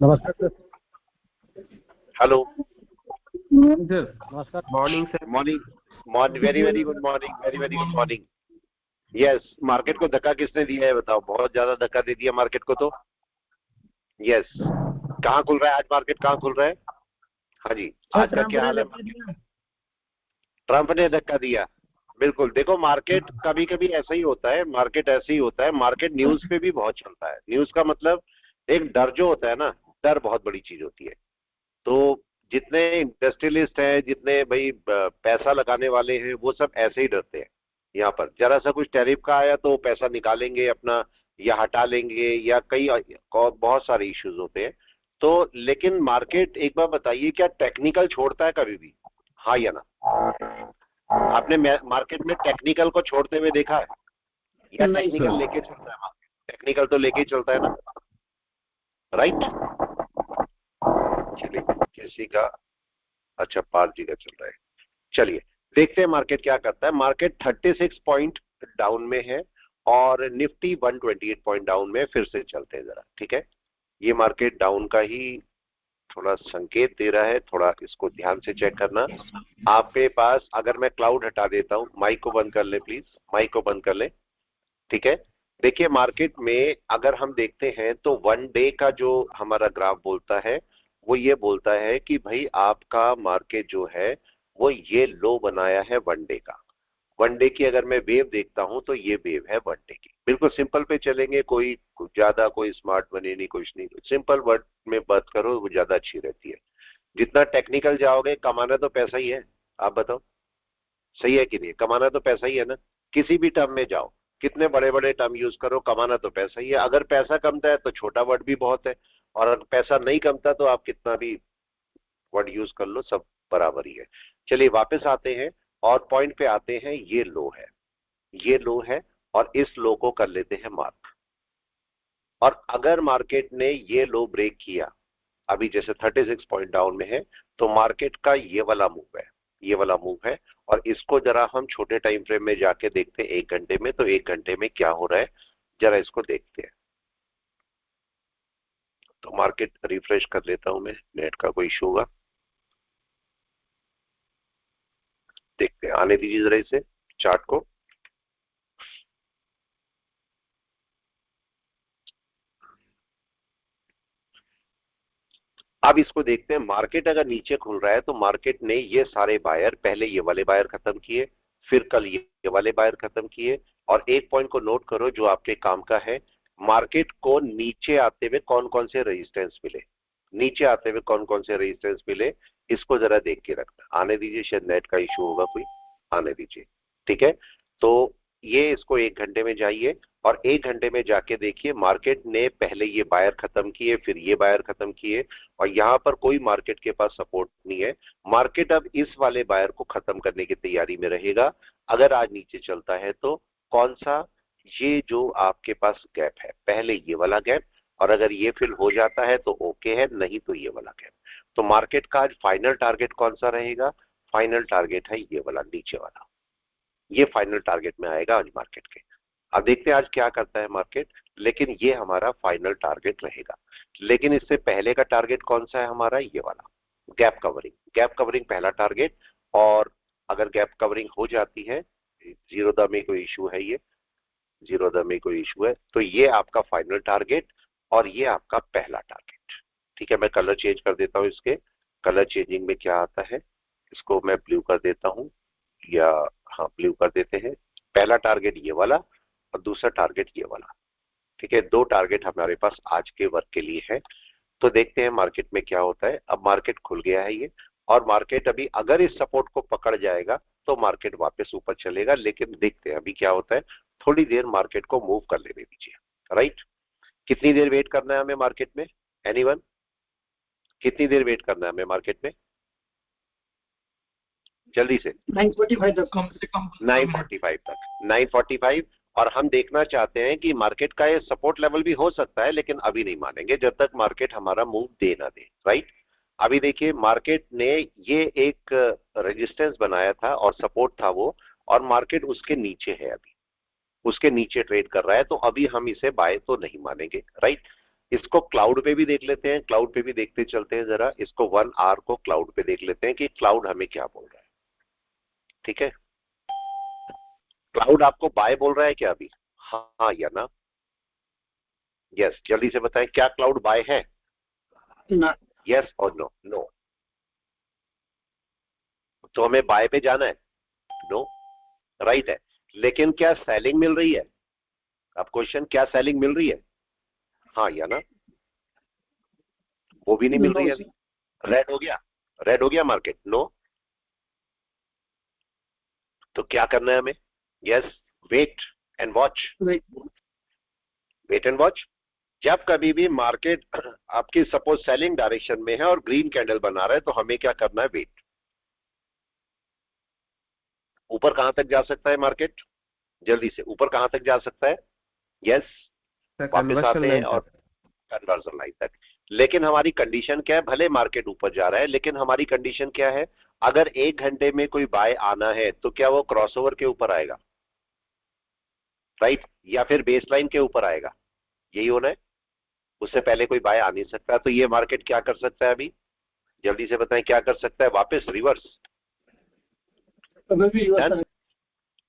नमस्कार sir. Hello sir नमस्कार। Morning sir. Morning very very good morning, very very good morning. Yes, market को धक्का किसने दिया है बताओ? बहुत ज्यादा धक्का दे दिया मार्केट को तो। यस, कहाँ खुल रहा है आज मार्केट? कहाँ खुल रहा है? हाँ जी, आज का क्या हाल है? ट्रंप ने धक्का दिया, बिल्कुल। देखो मार्केट कभी कभी ऐसा ही होता है, मार्केट ऐसे ही होता है। मार्केट न्यूज पे भी बहुत चलता है। न्यूज का मतलब एक डर जो होता है ना, डर बहुत बड़ी चीज होती है। तो जितने इंडस्ट्रियलिस्ट हैं, जितने भाई पैसा लगाने वाले हैं, वो सब ऐसे ही डरते हैं। यहाँ पर जरा सा कुछ टैरिफ का आया तो पैसा निकालेंगे अपना, या हटा लेंगे, या कई बहुत सारे इश्यूज होते हैं। तो लेकिन मार्केट, एक बार बताइए, क्या टेक्निकल छोड़ता है कभी भी? हाँ या ना? आपने मार्केट में टेक्निकल को छोड़ते हुए देखा है? या टेक्निकल लेके चलता है मार्केट? टेक्निकल तो लेके ही चलता है ना, राइट? चलिए, किसी का अच्छा पार जी का चल रहा है। चलिए देखते हैं मार्केट क्या करता है। मार्केट 36 पॉइंट डाउन में है और निफ्टी 128 पॉइंट डाउन में। फिर से चलते हैं जरा, ठीक है? ये मार्केट डाउन का ही थोड़ा संकेत दे रहा है, थोड़ा इसको ध्यान से चेक करना। आपके पास, अगर मैं क्लाउड हटा देता हूं, माइक को बंद कर ले प्लीज, माइक को बंद कर ले, ठीक है? देखिए मार्केट में अगर हम देखते हैं तो वन डे का जो हमारा ग्राफ बोलता है, वो ये बोलता है कि भाई आपका मार्केट जो है वो ये लो बनाया है वन डे का। वन डे की अगर मैं वेव देखता हूं तो ये वेव है वन डे की। बिल्कुल सिंपल पे चलेंगे, कोई ज्यादा कोई स्मार्ट बने नहीं, कुछ नहीं। सिंपल वर्ड में बात करो, वो ज्यादा अच्छी रहती है। जितना टेक्निकल जाओगे, कमाना तो पैसा ही है। आप बताओ, सही है कि नहीं? कमाना तो पैसा ही है ना। किसी भी टर्म में जाओ, कितने बड़े बड़े टर्म यूज करो, कमाना तो पैसा ही है। अगर पैसा कमता है तो छोटा वर्ड भी बहुत है, और अगर पैसा नहीं कमता तो आप कितना भी वर्ड यूज कर लो, सब बराबर ही है। चलिए वापस आते हैं और पॉइंट पे आते हैं। ये लो है, ये लो है, और इस लो को कर लेते हैं मार्क। और अगर मार्केट ने ये लो ब्रेक किया, अभी जैसे 36 पॉइंट डाउन में है, तो मार्केट का ये वाला मूव है, ये वाला मूव है। और इसको जरा हम छोटे टाइम फ्रेम में जाके देखते हैं, एक घंटे में। तो एक घंटे में क्या हो रहा है, जरा इसको देखते हैं। तो मार्केट रिफ्रेश कर लेता हूं मैं, नेट का कोई इशू होगा, देखते हैं। आने दीजिए जरा इसे, चार्ट को। अब इसको देखते हैं। मार्केट अगर नीचे खुल रहा है तो मार्केट ने ये सारे बायर, पहले ये वाले बायर खत्म किए, फिर कल ये वाले बायर खत्म किए। और एक पॉइंट को नोट करो जो आपके काम का है, मार्केट को नीचे आते हुए कौन कौन से रेजिस्टेंस मिले, नीचे आते हुए कौन कौन से रेजिस्टेंस मिले, इसको जरा देख के रखना। आने दीजिए, शायद नेट का इशू होगा कोई, आने दीजिए, ठीक है? तो ये, इसको एक घंटे में जाइए और एक घंटे में जाके देखिए, मार्केट ने पहले ये बायर खत्म किए, फिर ये बायर खत्म किए, और यहां पर कोई मार्केट के पास सपोर्ट नहीं है। मार्केट अब इस वाले बायर को खत्म करने की तैयारी में रहेगा अगर आज नीचे चलता है तो। कौन सा? ये जो आपके पास गैप है, पहले ये वाला गैप, और अगर ये फिल हो जाता है तो ओके है, नहीं तो ये वाला गैप। तो मार्केट का आज फाइनल टारगेट कौन सा रहेगा? फाइनल टारगेट है ये वाला, नीचे वाला। ये फाइनल टारगेट में आएगा आज मार्केट के। अब देखते हैं आज क्या करता है मार्केट, लेकिन ये हमारा फाइनल टारगेट रहेगा। लेकिन इससे पहले का टारगेट कौन सा है हमारा? ये वाला, गैप कवरिंग। गैप कवरिंग पहला टारगेट। और अगर गैप कवरिंग हो जाती है, जीरो द में कोई इशू है, ये जीरो द में कोई इशू है, तो ये आपका फाइनल टारगेट और ये आपका पहला टारगेट। ठीक है, मैं कलर चेंज कर देता हूं इसके। कलर चेंजिंग में क्या आता है, इसको मैं ब्लू कर देता हूं, या हाँ ब्लू कर देते हैं। पहला टारगेट ये वाला और दूसरा टारगेट ये वाला, ठीक है? दो टारगेट हमारे पास आज के वर्क के लिए है। तो देखते हैं मार्केट में क्या होता है। अब मार्केट खुल गया है ये, और मार्केट अभी अगर इस सपोर्ट को पकड़ जाएगा तो मार्केट वापस ऊपर चलेगा। लेकिन देखते हैं अभी क्या होता है, थोड़ी देर मार्केट को मूव कर लेने दीजिए, राइट? कितनी देर वेट करना है हमें मार्केट में? एनीवन? कितनी देर वेट करना है हमें मार्केट में? जल्दी से 9:45 तक, कम से कम 9:45 तक, 9:45। और हम देखना चाहते हैं कि मार्केट का ये सपोर्ट लेवल भी हो सकता है, लेकिन अभी नहीं मानेंगे जब तक मार्केट हमारा मूव दे ना दे, राइट? अभी देखिए मार्केट ने ये एक रेजिस्टेंस बनाया था और सपोर्ट था वो, और मार्केट उसके नीचे है, अभी उसके नीचे ट्रेड कर रहा है। तो अभी हम इसे बाय तो नहीं मानेंगे, राइट? इसको क्लाउड पे भी देख लेते हैं, क्लाउड पे भी देखते चलते हैं जरा। इसको 1 आवर को क्लाउड पे देख लेते हैं कि क्लाउड हमें क्या बोल रहा है। ठीक है, क्लाउड आपको बाय बोल रहा है क्या अभी? हाँ या ना? यस, जल्दी से बताएं, क्या क्लाउड बाय है? ना यस और नो? नो। तो हमें बाय पे जाना है? नो, राइट है। लेकिन क्या सेलिंग मिल रही है? अब क्वेश्चन, क्या सेलिंग मिल रही है? हाँ या ना? वो भी नहीं मिल रही नो है अभी। रेड हो गया, रेड हो गया मार्केट। नो, तो क्या करना है हमें? Yes, wait and watch. Wait wait and watch. जब कभी भी मार्केट आपकी सपोज सेलिंग डायरेक्शन में है और ग्रीन कैंडल बना रहा है, तो हमें क्या करना है? वेट। ऊपर कहां तक जा सकता है मार्केट? जल्दी से, ऊपर कहां तक जा सकता है? यस, वापस कन्वर्शन आते हैं लाइन और तक। कन्वर्जन लाइन तक। लेकिन हमारी कंडीशन क्या है? भले मार्केट ऊपर जा रहा है, लेकिन हमारी कंडीशन क्या है? अगर 1 घंटे में कोई बाय आना है तो क्या वो क्रॉसओवर के ऊपर आएगा, राइट, या फिर बेस लाइन के ऊपर आएगा? यही होना है। उससे पहले कोई बाय आ नहीं सकता। तो ये मार्केट क्या कर सकता है अभी? जल्दी से बताएं, क्या कर सकता है? वापस रिवर्स। अभी भी डन,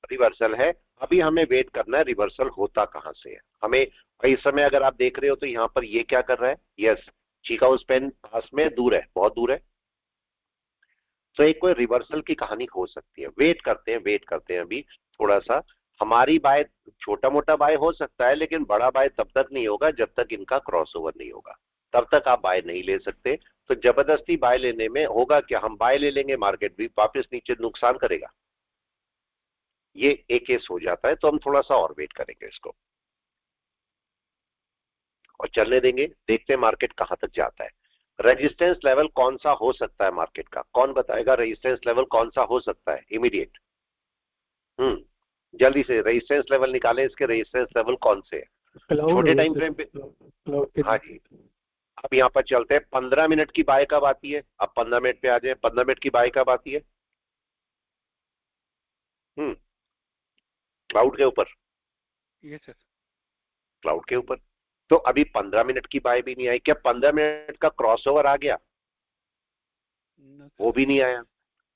रिवर्सल है। अभी हमें वेट करना है रिवर्सल होता कहां से है हमें। इस समय अगर आप देख रहे हो तो यहां पर ये क्या कर रहा है? यस, चीका उस पेन पास में, दूर है, बहुत दूर है। तो एक कोई रिवर्सल की कहानी हो सकती है। वेट करते हैं, वेट करते हैं अभी थोड़ा सा। हमारी बाय, छोटा मोटा बाय हो सकता है, लेकिन बड़ा बाय तब तक नहीं होगा जब तक इनका क्रॉसओवर नहीं होगा। तब तक आप बाय नहीं ले सकते। तो जबरदस्ती बाय लेने में होगा क्या? हम बाय ले लेंगे, मार्केट भी वापस नीचे नुकसान करेगा। ये एक केस हो जाता है। तो हम थोड़ा सा और वेट करेंगे इसको और चलने देंगे, देखते हैं मार्केट कहां तक जाता है। रेजिस्टेंस लेवल कौन सा हो सकता है मार्केट का? कौन बताएगा रेजिस्टेंस लेवल कौन सा हो सकता है इमीडिएट? जल्दी से रेजिस्टेंस लेवल निकालें, इसके रेजिस्टेंस लेवल कौन से है क्लाउड छोटे होगा टाइम सर, फ्रेम पे? क्लाउड के हाँ जी। अब यहाँ पर चलते हैं, 15 मिनट की बाय कब आती है? अब 15 मिनट पे आ जाए, 15 मिनट की बाय कब आती है? हम्म क्लाउड के ऊपर, ये सर। क्लाउड के ऊपर। तो अभी 15 मिनट की बाय भी नहीं आई। क्या 15 मिनट का क्रॉसओवर आ गया? नो वो सर। भी नहीं आया।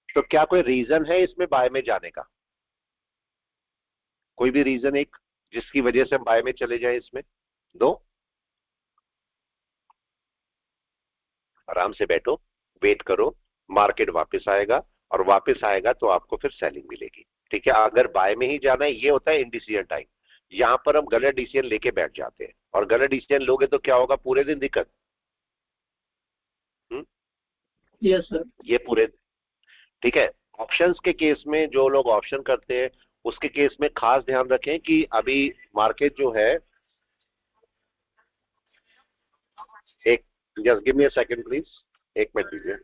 तो क्या कोई रीजन है इसमें बाय में जाने का? कोई भी रीजन एक, जिसकी वजह से हम बाय में चले जाए इसमें? दो, आराम से बैठो, वेट करो, मार्केट वापस आएगा, और वापस आएगा तो आपको फिर सेलिंग मिलेगी। ठीक है, अगर बाय में ही जाना है, ये होता है इंडिसीजन टाइम। यहां पर हम गलत डिसीजन लेके बैठ जाते हैं, और गलत डिसीजन लोगे तो क्या होगा? पूरे दिन दिक्कत। हम्म, यस सर। ये पूरे, ठीक है। ऑप्शंस के केस में जो लोग ऑप्शन करते हैं, उसके केस में खास ध्यान रखें कि अभी मार्केट जो है, एक, just give me a second please, एक मिनट दीजिए।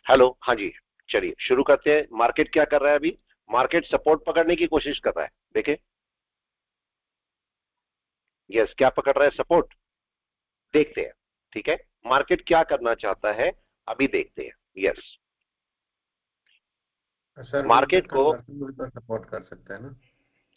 हेलो, हाँ जी। चलिए शुरू करते हैं। मार्केट क्या कर रहा है अभी? मार्केट सपोर्ट पकड़ने की कोशिश कर रहा है, देखे। यस, क्या पकड़ रहा है? सपोर्ट। देखते हैं, ठीक है, मार्केट क्या करना चाहता है, अभी देखते हैं। यस, सर वीक पे मार्केट को, कन्वर्शन भी तो सपोर्ट कर सकता है ना।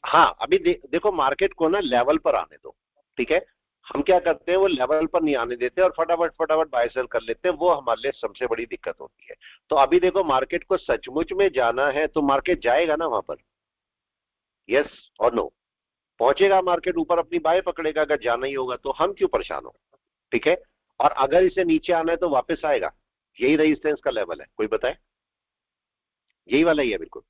हाँ अभी देखो, मार्केट को ना लेवल पर आने दो। ठीक है, हम क्या करते हैं, वो लेवल पर नहीं आने देते और फटाफट फटाफट बाय सेल कर लेते हैं। वो हमारे लिए सबसे बड़ी दिक्कत होती है। तो अभी देखो, मार्केट को सचमुच में जाना है तो मार्केट जाएगा ना वहां पर? यस और नो? पहुंचेगा मार्केट ऊपर, अपनी बाय पकड़ेगा। अगर जाना ही होगा तो हम क्यों परेशान हो? ठीक है, और अगर इसे नीचे आना है तो वापस आएगा। यही रेजिस्टेंस का लेवल है, कोई बताए? यही वाला ही है बिल्कुल।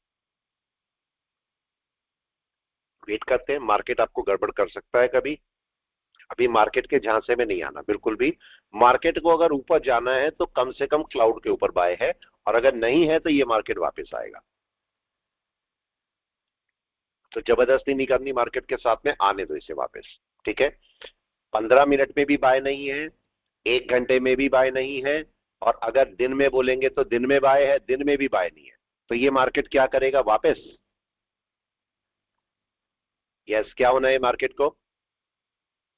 वेट करते हैं, मार्केट आपको गड़बड़ कर सकता है कभी। अभी मार्केट के झांसे में नहीं आना बिल्कुल भी। मार्केट को अगर ऊपर जाना है तो कम से कम क्लाउड के ऊपर बाय है, और अगर नहीं है तो ये मार्केट वापस आएगा। तो जबरदस्ती नहीं करनी मार्केट के साथ में, आने दो इसे वापस। ठीक है, 15 मिनट में भी बाय नहीं है, 1 घंटे में भी बाय नहीं है, और अगर दिन में बोलेंगे तो दिन में बाय है, दिन में भी बाय नहीं है। तो ये मार्केट क्या करेगा वापस? यस, क्या होना है मार्केट को?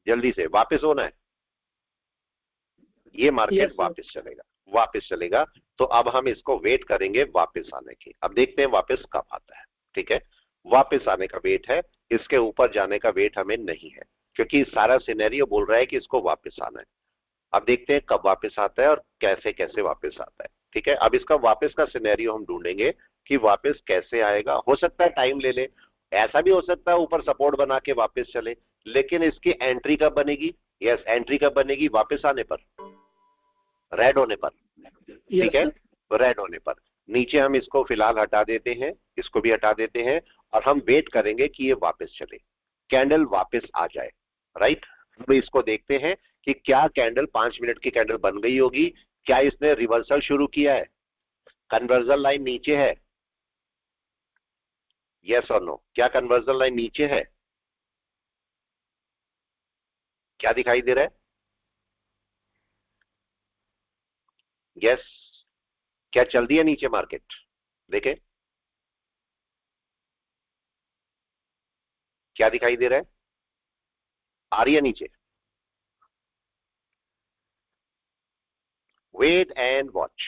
जल्दी से वापस होना है। ये मार्केट Yes, sir. वापस चलेगा, वापस चलेगा। तो अब हम इसको वेट करेंगे वापस आने की। अब देखते हैं वापस कब आता है। ठीक है, वापस आने का वेट है, इसके ऊपर जाने का वेट हमें नहीं है, क्योंकि सारा सिनेरियो बोल रहा है कि इसको वापस आना है। अब देखते हैं कब वापस आता है और कैसे कैसे वापस आता है। ठीक है, अब इसका वापस का सिनेरियो हम ढूंढेंगे कि वापस कैसे आएगा। हो सकता है टाइम ले ले, ऐसा भी हो सकता है ऊपर सपोर्ट बना के वापस चले, लेकिन इसकी एंट्री कब बनेगी? यस, एंट्री कब बनेगी? वापस आने पर, रेड होने पर। Yes, ठीक है, sir. रेड होने पर। नीचे हम इसको फिलहाल हटा देते हैं, इसको भी हटा देते हैं, और हम वेट करेंगे कि ये वापस चले, कैंडल वापस आ जाए। राइट, अब इसको देखते हैं कि क्या कैंडल 5 मिनट की कैंडल बन गई होगी, क्या इसने रिवर्सल शुरू किया है, कन्वर्जन लाइन नीचे है, यस और नो? क्या कन्वर्जन लाइन नीचे है? क्या दिखाई दे रहा है? यस, क्या चल दिया नीचे मार्केट? देखे क्या दिखाई दे रहा है, आ रही है नीचे? वेट एंड वॉच,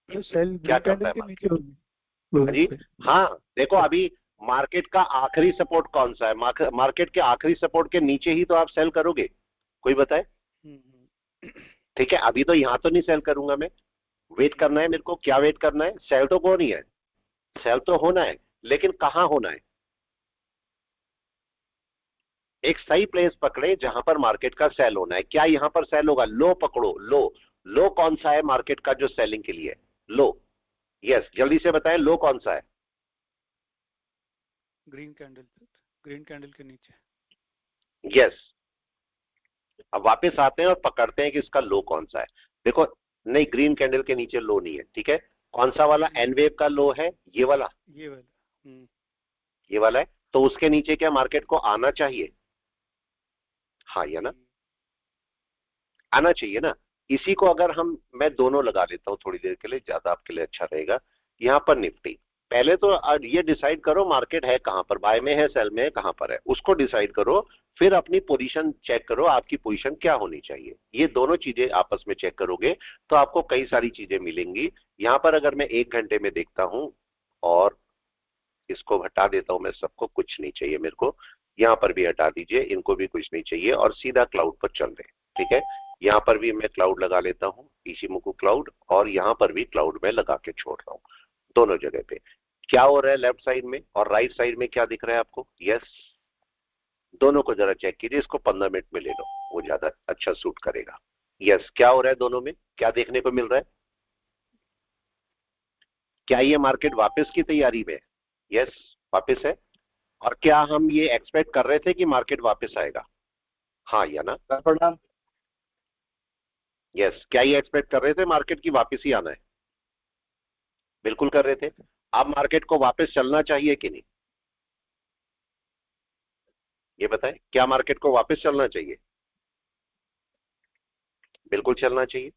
ये सेल क्या ग्रीन करता कैंडल है के मार्केट? नीचे होगी जी पे। हाँ, देखो अभी मार्केट का आखिरी सपोर्ट कौन सा है? मार्केट के आखिरी सपोर्ट के नीचे ही तो आप सेल करोगे, कोई बताए? ठीक है, अभी तो यहां तो नहीं सेल करूंगा मैं, वेट करना है मेरे को। क्या वेट करना है? सेल तो कौन ही है, सेल तो होना है, लेकिन कहां होना है? एक सही प्लेस पकड़े जहां पर मार्केट का सेल होना है। क्या यहां पर सेल होगा? लो पकड़ो, लो। लो कौन सा है मार्केट का जो सेलिंग के लिए? लो, यस, जल्दी से बताएं, लो कौन सा है? ग्रीन कैंडल, ग्रीन कैंडल के नीचे। यस, अब वापस आते हैं और पकड़ते हैं कि इसका लो कौन सा है। देखो, नहीं, ग्रीन कैंडल के नीचे लो नहीं है। ठीक है, कौन सा वाला एन वेव का लो है? ये वाला, ये वाला। ये वाला है। तो उसके नीचे क्या मार्केट को आना चाहिए? हाँ या ना? आना चाहिए ना? इसी को अगर मैं दोनों लगा लेता हूं थोड़ी देर के लिए, ज्यादा आपके लिए अच्छा रहेगा। यहां पर निफ्टी, पहले तो ये डिसाइड करो मार्केट है कहां पर, बाय में है, सेल में है, कहां पर है, उसको डिसाइड करो। फिर अपनी पोजीशन चेक करो, आपकी पोजीशन क्या होनी चाहिए। ये दोनों चीजें आपस में चेक करोगे तो आपको कई सारी चीजें मिलेंगी। यहां पर अगर मैं 1 घंटे में देखता हूं और इसको हटा देता हूं मैं, सबको कुछ नहीं चाहिए मेरे को, यहां पर भी हटा दीजिए, इनको भी कुछ नहीं चाहिए, और सीधा क्लाउड पर चल रहे हैं। ठीक है, यहां पर भी मैं क्लाउड लगा लेता हूं, इशिमोकु क्लाउड, और यहां पर भी क्लाउड में लगा के छोड़ रहा हूं, दोनों जगह पे। क्या हो रहा है लेफ्ट साइड में और राइट साइड में, क्या दिख रहा है आपको? यस, दोनों को जरा चेक कीजिए, इसको 15 मिनट में ले लो, वो ज्यादा अच्छा सूट करेगा। यस, क्या हो रहा है दोनों में, क्या देखने को मिल रहा है? क्या ये मार्केट वापस की तैयारी में है? यस, वापस है। और क्या हम ये एक्सपेक्ट कर रहे थे कि मार्केट वापस आएगा? हाँ या ना? प्रणाम। यस, क्या ये एक्सपेक्ट कर रहे थे मार्केट की वापस ही आना है? बिल्कुल कर रहे थे। अब मार्केट को वापस चलना चाहिए कि नहीं, ये बताएं, क्या मार्केट को वापस चलना चाहिए? बिल्कुल चलना चाहिए।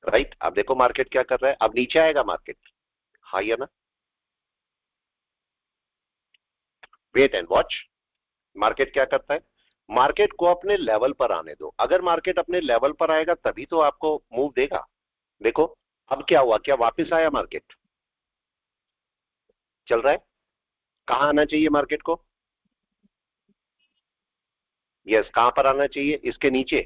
राइट, अब देखो मार्केट क्या कर रहा है, अब नीचे आएगा मार्केट, हाँ या ना? वेट एंड वॉच, मार्केट क्या करता है? मार्केट को अपने लेवल पर आने दो। अगर मार्केट अपने लेवल पर आएगा तभी तो आपको मूव देगा। देखो, अब क्या हुआ, क्या वापस आया मार्केट? चल रहा है। कहां आना चाहिए मार्केट को? यस, कहां पर आना चाहिए? इसके नीचे।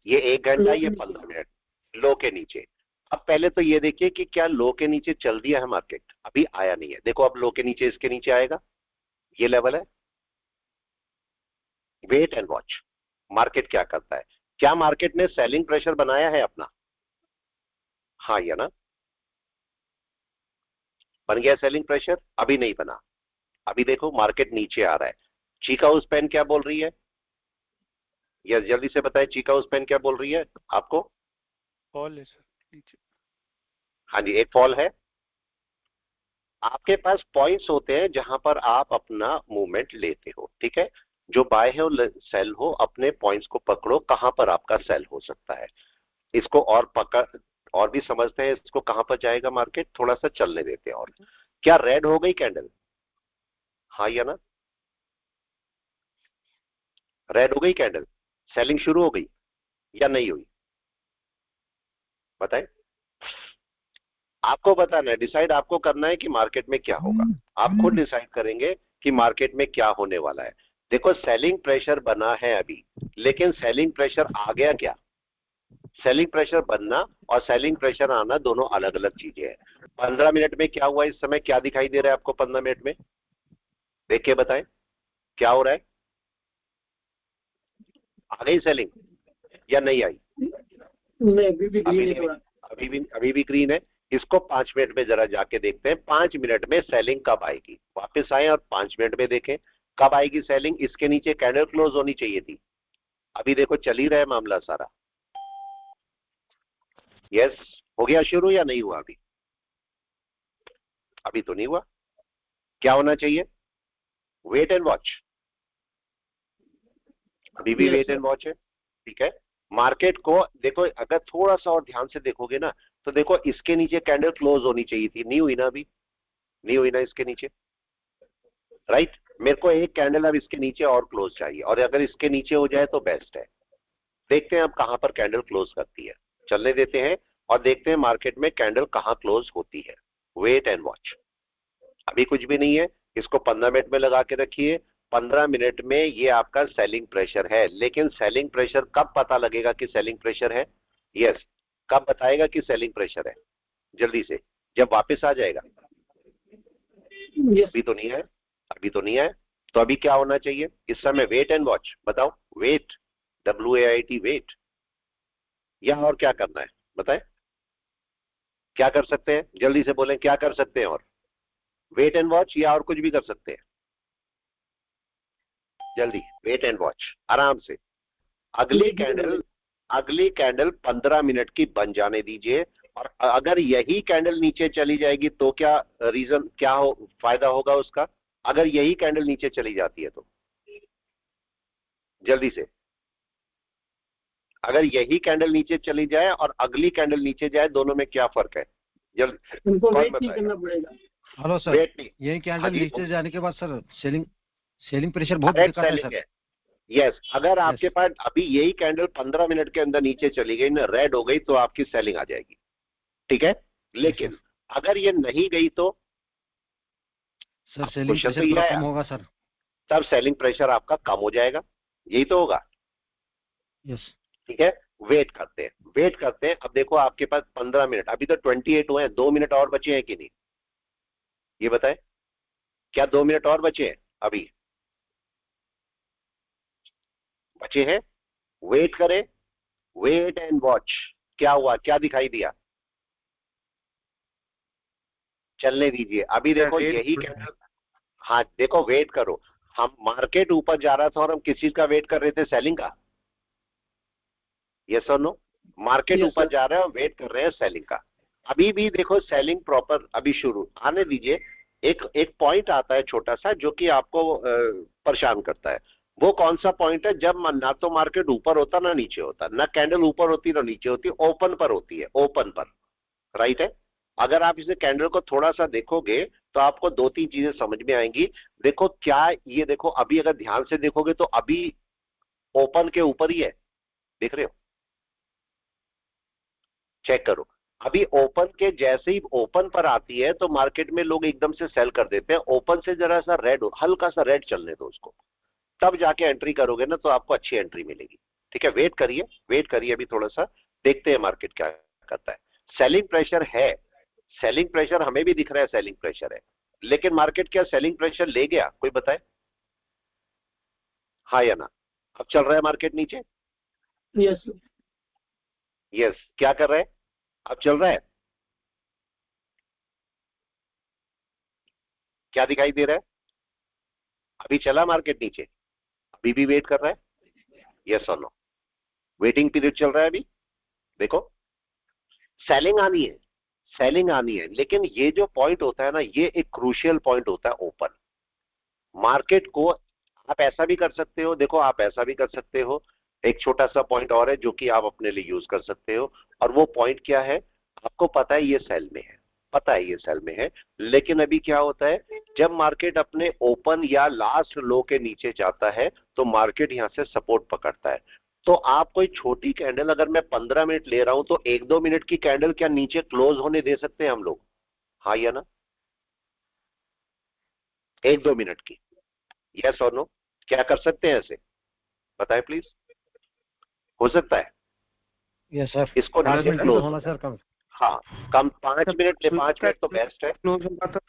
ये 1 घंटा, ये 15 मिनट, लो के नीचे। अब पहले तो ये देखिए कि क्या लो के नीचे चल दिया है मार्केट? अभी आया नहीं है। देखो, अब लो के नीचे, इसके नीचे आएगा, ये लेवल है। वेट एंड वॉच, मार्केट क्या करता है? क्या मार्केट ने सेलिंग प्रेशर बनाया है अपना? हाँ या ना? बन गया सेलिंग प्रेशर? अभी नहीं बना। अभी देखो मार्केट नीचे आ रहा है। चीका उस पेन क्या बोल रही है? यस, जल्दी से बताए, चीका उस पेन क्या बोल रही है आपको? फॉल है सर नीचे। हाँ जी, एक फॉल है। आपके पास पॉइंट्स होते हैं जहां पर आप अपना मूवमेंट लेते हो। ठीक है, जो बाय है और सेल हो, अपने पॉइंट्स को पकड़ो, कहां पर आपका सेल हो सकता है, इसको और और भी समझते हैं इसको, कहां पर जाएगा मार्केट, थोड़ा सा चलने देते हैं। और क्या रेड हो गई कैंडल? हाँ या ना? रेड हो गई कैंडल, सेलिंग शुरू हो गई या नहीं हुई? बताएं। आपको बताना है, डिसाइड आपको करना है कि मार्केट में क्या होगा। आप खुद डिसाइड करेंगे कि मार्केट में क्या होने वाला है। देखो सेलिंग प्रेशर बना है अभी, लेकिन सेलिंग प्रेशर आ गया क्या? सेलिंग प्रेशर बनना और सेलिंग प्रेशर आना दोनों अलग अलग चीजें हैं। 15 मिनट में क्या हुआ, इस समय क्या दिखाई दे रहा है आपको 15 मिनट में? देख के बताएं क्या हो रहा है। आ गई सेलिंग या नहीं आई? नहीं, अभी भी अभी ग्रीन है नहीं, थोड़ा। अभी भी ग्रीन है। इसको 5 मिनट में जरा जाके देखते हैं, 5 मिनट में सेलिंग कब आएगी। वापस आए और 5 मिनट में देखें कब आएगी सेलिंग। इसके नीचे कैंडल क्लोज होनी चाहिए थी। अभी देखो चल ही रहा है मामला सारा। यस, हो गया शुरू या नहीं हुआ? अभी अभी तो नहीं हुआ। क्या होना चाहिए? Wait and watch. अभी भी Yes, wait sir. And watch है, ठीक है। मार्केट को देखो, अगर थोड़ा सा और ध्यान से देखोगे ना, तो देखो इसके नीचे कैंडल क्लोज होनी चाहिए थी, नहीं हुई ना? अभी नहीं हुई ना इसके नीचे, राइट। मेरे को एक कैंडल अब इसके नीचे और क्लोज चाहिए, और अगर इसके नीचे हो जाए तो बेस्ट है। देखते हैं अब कहां पर कैंडल क्लोज करती है, चलने देते हैं और देखते हैं मार्केट में कैंडल कहां क्लोज होती है। Wait and watch. अभी कुछ भी नहीं है, इसको 15 मिनट में लगा के रखिए। 15 मिनट में ये आपका सेलिंग प्रेशर है, लेकिन सेलिंग प्रेशर कब पता लगेगा कि सेलिंग प्रेशर है? यस, कब बताएगा कि सेलिंग प्रेशर है? जल्दी से, जब वापस आ जाएगा। Yes. अभी तो नहीं है, अभी तो नहीं है। तो अभी क्या होना चाहिए इस समय? Wait and watch. बताओ, वेट, WAIT, वेट, या और क्या करना है? बताएं क्या कर सकते हैं, जल्दी से बोलें क्या कर सकते हैं। और वेट एंड वॉच या और कुछ भी कर सकते हैं? जल्दी, वेट एंड वॉच, आराम से। अगली कैंडल 15 मिनट की बन जाने दीजिए। और अगर यही कैंडल नीचे चली जाएगी तो क्या रीजन, क्या हो फायदा होगा उसका? अगर यही कैंडल नीचे चली जाती है तो जल्दी से, अगर यही कैंडल नीचे चली जाए और अगली कैंडल नीचे जाए, दोनों में क्या फर्क है? जल्द उनको कौन वेट नहीं बताएगा? करना पड़ेगा। हेलो सर, वेट नहीं, यही कैंडल हाँ जी, नीचे जाने के बाद सर सेलिंग प्रेशर बहुत करेक्ट दिखाता है सेलिंग सर। है। यस, अगर आपके यस पास अभी यही कैंडल 15 मिनट के अंदर नीचे चली गई ना, रेड हो गई, तो आपकी सेलिंग आ जाएगी, ठीक है। लेकिन सर। अगर ये नहीं गई तो सर अब सेलिंग क्वेश्चन तो प्रेशर ये पूरा आया, कम होगा सर। तब सेलिंग प्रेशर आपका कम हो जाएगा, यही तो होगा, यस ठीक है। वेट करते हैं, वेट करते हैं। अब देखो आपके पास 15 मिनट, अभी तो 28 हुए हैं, 2 मिनट और बचे हैं कि नहीं? ये बताएं, क्या 2 मिनट और बचे हैं? अभी बचे हैं। वेट करें, वेट एंड वॉच। क्या हुआ, क्या दिखाई दिया? चलने दीजिए। अभी देखो यही कैंडल, हाँ देखो वेट करो। हम मार्केट ऊपर जा रहा था और हम किस चीज का वेट कर रहे थे? सेलिंग का। यस और नो? मार्केट Yes, ऊपर sir. जा रहा है और वेट कर रहे हैं सेलिंग का। अभी भी देखो सेलिंग प्रॉपर अभी शुरू आने दीजिए। एक एक पॉइंट आता है छोटा सा, जो कि आपको परेशान करता है। वो कौन सा पॉइंट है? जब ना तो मार्केट ऊपर होता ना नीचे होता, ना कैंडल ऊपर होती ना नीचे होती, ओपन पर होती है, ओपन पर, राइट है। अगर आप इसे कैंडल को थोड़ा सा देखोगे तो आपको 2-3 चीजें समझ में आएंगी। देखो क्या, ये देखो अभी अगर ध्यान से देखोगे तो अभी ओपन के ऊपर ही है, देख रहे हो? चेक करो। अभी ओपन के जैसे ही ओपन पर आती है तो मार्केट में लोग एकदम से सेल कर देते हैं। ओपन से जरा सा रेड, हल्का सा रेड चलने दो उसको, तब जाके एंट्री करोगे ना तो आपको अच्छी एंट्री मिलेगी, ठीक है। वेट करिए, वेट करिए, अभी थोड़ा सा देखते हैं मार्केट क्या करता है। सेलिंग प्रेशर है, सेलिंग प्रेशर हमें भी दिख रहा है, सेलिंग प्रेशर है, लेकिन मार्केट क्या सेलिंग प्रेशर ले गया? कोई बताए, हाँ या ना? अब चल रहा है मार्केट नीचे? Yes, sir. यस, क्या कर रहा है? अब चल रहा है, क्या दिखाई दे रहा है? अभी चला मार्केट नीचे? अभी भी वेट कर रहा है? यस और नो? वेटिंग पीरियड चल रहा है अभी। देखो सेलिंग आनी है, सेलिंग आनी है, लेकिन ये जो पॉइंट होता है ना, ये एक क्रूशियल पॉइंट होता है ओपन। मार्केट को आप ऐसा भी कर सकते हो, देखो आप ऐसा भी कर सकते हो। एक छोटा सा पॉइंट और है जो कि आप अपने लिए यूज कर सकते हो, और वो पॉइंट क्या है? आपको पता है ये सेल में है, पता है ये सेल में है, लेकिन अभी क्या होता है, जब मार्केट अपने ओपन या लास्ट लो के नीचे जाता है तो मार्केट यहां से सपोर्ट पकड़ता है। तो आप कोई छोटी कैंडल अगर मैं 15 मिनट ले रहा हूं तो 1-2 मिनट की कैंडल क्या नीचे क्लोज होने दे सकते हैं हम लोग? हाँ या ना? 1-2 मिनट की, यस और नो? क्या कर सकते हैं ऐसे? बताएं प्लीज। हो सकता है यस सर, इसको 5 नीचे मिनट क्लोज होना हो सर जाए। कम। हाँ, कम 5 मिनट ले, 5 मिनट तो बेस्ट है। क्लोज होगा तो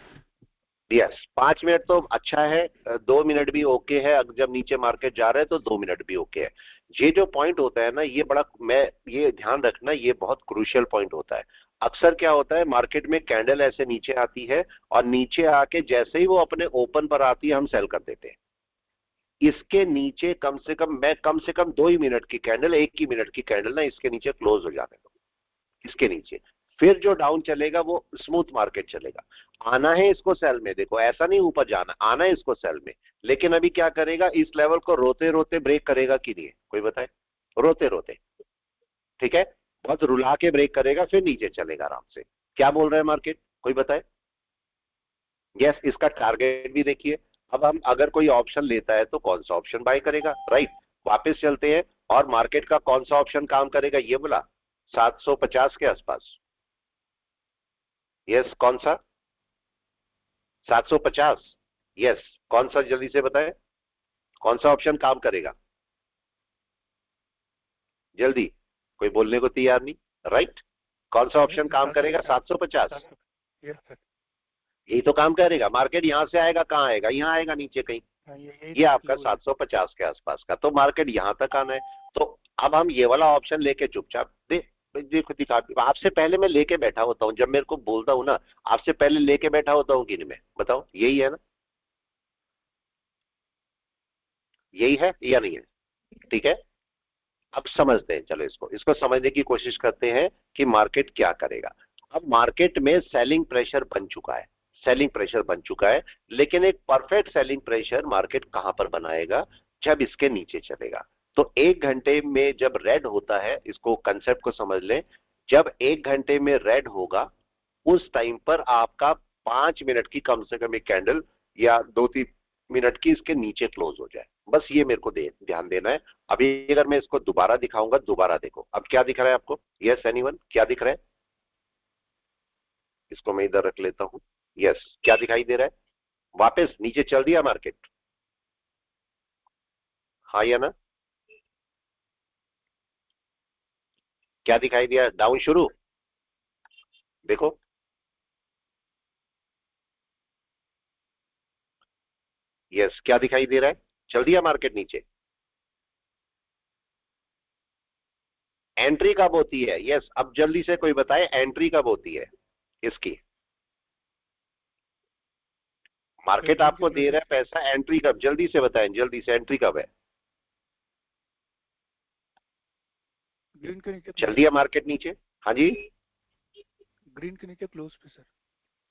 यस, 5 मिनट तो अच्छा है, 2 मिनट भी ओके है, अगर जब नीचे मार्केट जा रहा है तो 2 मिनट भी ओके है। ये जो पॉइंट होता है ना, ये बड़ा, मैं ये ध्यान रखना, ये बहुत क्रूशियल पॉइंट होता है। अक्सर क्या होता है, मार्केट में कैंडल ऐसे नीचे आती है और नीचे आके जैसे ही वो अपने ओपन पर आती है हम सेल कर देते हैं। इसके नीचे कम से कम 2 ही मिनट की कैंडल, 1 ही मिनट की कैंडल ना इसके नीचे क्लोज हो जाने दो, इसके नीचे। फिर जो डाउन चलेगा वो स्मूथ मार्केट चलेगा। आना है इसको सेल में, देखो ऐसा नहीं ऊपर जाना, आना है इसको सेल में। लेकिन अभी क्या करेगा, इस लेवल को रोते रोते ब्रेक करेगा कि नहीं, कोई बताए? रोते रोते, ठीक है, बहुत रुला के ब्रेक करेगा, फिर नीचे चलेगा आराम से। क्या बोल रहा है मार्केट, कोई बताए? यस, इसका टारगेट भी देखिए। अब हम अगर कोई ऑप्शन लेता है तो कौन सा ऑप्शन बाय करेगा, राइट? वापस चलते हैं, और मार्केट का कौन सा ऑप्शन काम करेगा, ये बोला 750 के आसपास। यस, कौन सा? 750। यस, कौन सा, जल्दी से बताएं, कौन सा ऑप्शन काम करेगा? जल्दी, कोई बोलने को तैयार नहीं, राइट? कौन सा ऑप्शन काम करेगा? 750। Yes sir. यही तो काम करेगा। मार्केट यहां से आएगा, कहां आएगा? यहां आएगा नीचे कहीं। हाँ, यही ये तो आपका क्लोज है। 750 के आसपास का, तो मार्केट यहां तक आना है। तो अब हम ये वाला ऑप्शन लेके चुपचाप देखो, दिखा, आपसे पहले मैं लेके बैठा होता हूं, जब मेरे को बोलता हूं ना, आपसे पहले लेके बैठा होता हूं कि नहीं मैं, बताओ, यही है ना? यही है या नहीं है? ठीक है, अब समझते हैं, चलो इसको इसको समझने की कोशिश करते हैं कि मार्केट क्या करेगा। अब मार्केट में सेलिंग प्रेशर बन चुका है, सेलिंग प्रेशर बन चुका है, लेकिन एक परफेक्ट सेलिंग प्रेशर मार्केट कहां पर बनाएगा, जब इसके नीचे चलेगा। तो 1 घंटे में जब रेड होता है, इसको कंसेप्ट को समझ लें, जब 1 घंटे में रेड होगा उस टाइम पर आपका 5 मिनट की कम से कम एक कैंडल या 2-3 मिनट की इसके नीचे क्लोज हो जाए, बस ये मेरे को ध्यान देना है। अभी अगर मैं इसको दोबारा दिखाऊंगा, दोबारा देखो अब क्या दिख रहा है आपको। यस एनीवन, क्या दिख रहा है? इसको मैं इधर रख लेता हूं। यस, क्या दिखाई दे रहा है? वापस नीचे चल दिया मार्केट, हाँ या ना? क्या दिखाई दिया? डाउन शुरू, देखो। यस, क्या दिखाई दे रहा है? चल दिया मार्केट नीचे। एंट्री कब होती है? यस, अब जल्दी से कोई बताए एंट्री कब होती है इसकी? मार्केट आपको दे रहा है पैसा, एंट्री कब? जल्दी से बताएं, जल्दी से, एंट्री कब है? ग्रीन के नीचे चल दिया मार्केट नीचे, हाँ जी, ग्रीन के नीचे क्लोज पे सर।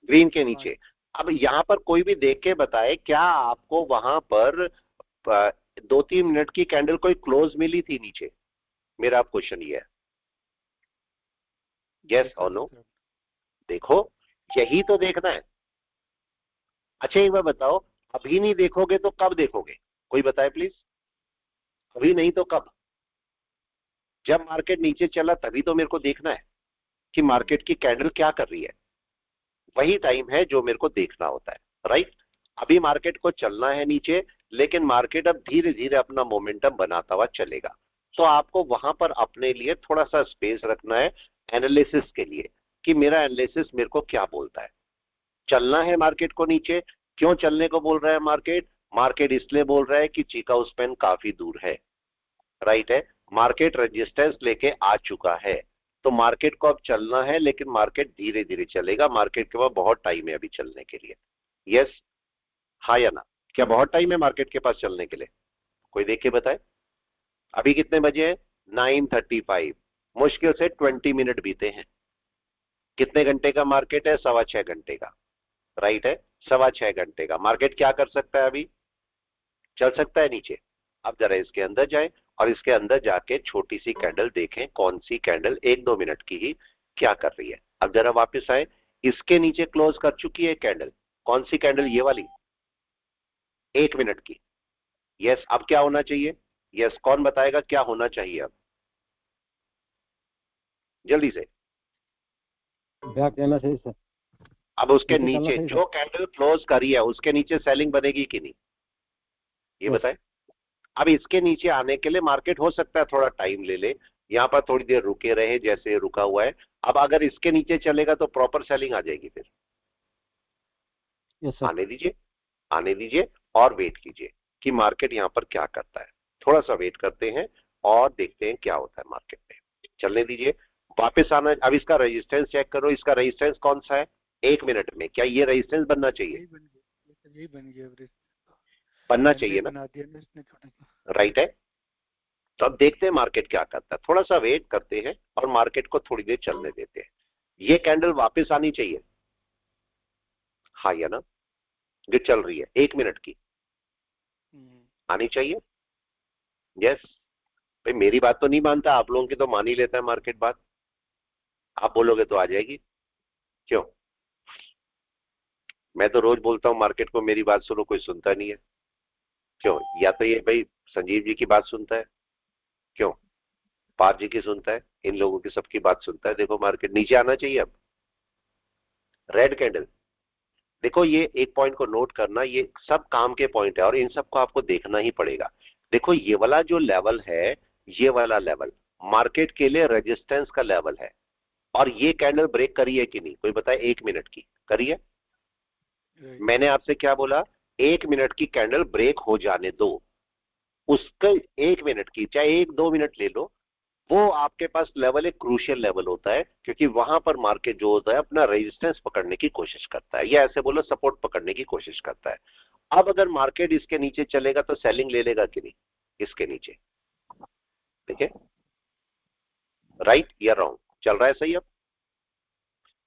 ग्रीन के नीचे। अब यहां पर कोई भी देख के बताए, क्या आपको वहां पर 2-3 मिनट की कैंडल कोई क्लोज मिली थी नीचे? मेरा आप क्वेश्चन ये है, यस और नो? देखो, यही तो देखना है। अच्छा एक बार बताओ, अभी नहीं देखोगे तो कब देखोगे, कोई बताए प्लीज? अभी नहीं तो कब? जब मार्केट नीचे चला तभी तो मेरे को देखना है कि मार्केट की कैंडल क्या कर रही है। वही टाइम है जो मेरे को देखना होता है, राइट? अभी मार्केट को चलना है नीचे, लेकिन मार्केट अब धीरे धीरे अपना मोमेंटम बनाता हुआ चलेगा। तो आपको वहां पर अपने लिए थोड़ा सा स्पेस रखना है एनालिसिस के लिए, कि मेरा एनालिसिस मेरे को क्या बोलता है। चलना है मार्केट को नीचे, क्यों चलने को बोल रहा है मार्केट? मार्केट इसलिए बोल रहा है कि चीका स्पैन काफी दूर है, राइट है? मार्केट रेजिस्टेंस लेके आ चुका है, तो मार्केट को अब चलना है, लेकिन मार्केट धीरे धीरे चलेगा, मार्केट के पास बहुत टाइम है अभी चलने के लिए। यस, हाँ या ना? क्या बहुत टाइम है मार्केट के पास चलने के लिए? कोई देख के बताए। अभी कितने बजे हैं? 9:35। मुश्किल से 20 मिनट बीते हैं। कितने घंटे का मार्केट है? 6.25 घंटे का, राइट है? 6.25 घंटे का मार्केट क्या कर सकता है? अभी चल सकता है नीचे। अब जरा इसके अंदर जाए और इसके अंदर जाके छोटी सी कैंडल देखें, कौन सी कैंडल 1-2 मिनट की ही क्या कर रही है। अब जरा वापस आए, इसके नीचे क्लोज कर चुकी है कैंडल। कौन सी कैंडल? ये वाली 1 मिनट की। यस, अब क्या होना चाहिए? यस, कौन बताएगा क्या होना चाहिए अब जल्दी से? बैक देना चाहिए सर, अब उसके नीचे चलना नीचे चाहिए जो कैंडल क्लोज करी है उसके नीचे सेलिंग बनेगी कि नहीं, ये Yes. बताए। अब इसके नीचे आने के लिए मार्केट हो सकता है थोड़ा टाइम ले ले, यहां पर थोड़ी देर रुके रहे जैसे रुका हुआ है। अब अगर इसके नीचे चलेगा तो प्रॉपर सेलिंग आ जाएगी फिर। Yes sir. आने दीजिए, आने दीजिए और वेट कीजिए कि मार्केट यहां पर क्या करता है। थोड़ा सा वेट करते हैं और देखते हैं क्या होता है मार्केट में। चलने दीजिए, वापस आना। अब इसका रेजिस्टेंस चेक करो, इसका रेजिस्टेंस कौन सा है 1 मिनट में? क्या ये रेजिस्टेंस बनना चाहिए? यही बन गया सर, यही बन गया एवरेज। बनना पहले चाहिए ना, बना दिया ना इसने छोटा सा। राइट है। तो अब देखते हैं मार्केट क्या करता है, थोड़ा सा वेट करते हैं और मार्केट को थोड़ी देर चलने देते हैं। ये कैंडल वापस आनी चाहिए, हाँ या ना, जो चल रही है 1 मिनट की आनी चाहिए। यस भाई, मेरी बात तो नहीं मानता, आप लोगों की तो मान ही लेता है मार्केट बात। आप बोलोगे तो आ जाएगी, क्यों? मैं तो रोज बोलता हूं मार्केट को मेरी बात सुनो, कोई सुनता नहीं है। क्यों? या तो ये भाई संजीव जी की बात सुनता है, क्यों पार जी की सुनता है, इन लोगों की सबकी बात सुनता है। देखो मार्केट नीचे आना चाहिए अब। रेड कैंडल, देखो ये एक पॉइंट को नोट करना, ये सब काम के पॉइंट है और इन सबको आपको देखना ही पड़ेगा। देखो ये वाला जो लेवल है, ये वाला लेवल मार्केट के लिए रेजिस्टेंस का लेवल है। और ये कैंडल ब्रेक करी है कि नहीं, कोई बताए? 1 मिनट की करी है। मैंने आपसे क्या बोला? 1 मिनट की कैंडल ब्रेक हो जाने दो, उसके 1 मिनट की चाहे 1-2 मिनट ले लो, वो आपके पास लेवल एक क्रूशियल लेवल होता है, क्योंकि वहां पर मार्केट जो होता है अपना रेजिस्टेंस पकड़ने की कोशिश करता है, या ऐसे बोलो सपोर्ट पकड़ने की कोशिश करता है। अब अगर मार्केट इसके नीचे चलेगा तो सेलिंग ले लेगा कि नहीं इसके नीचे? ठीक है, राइट या रॉन्ग? चल रहा है सही? अब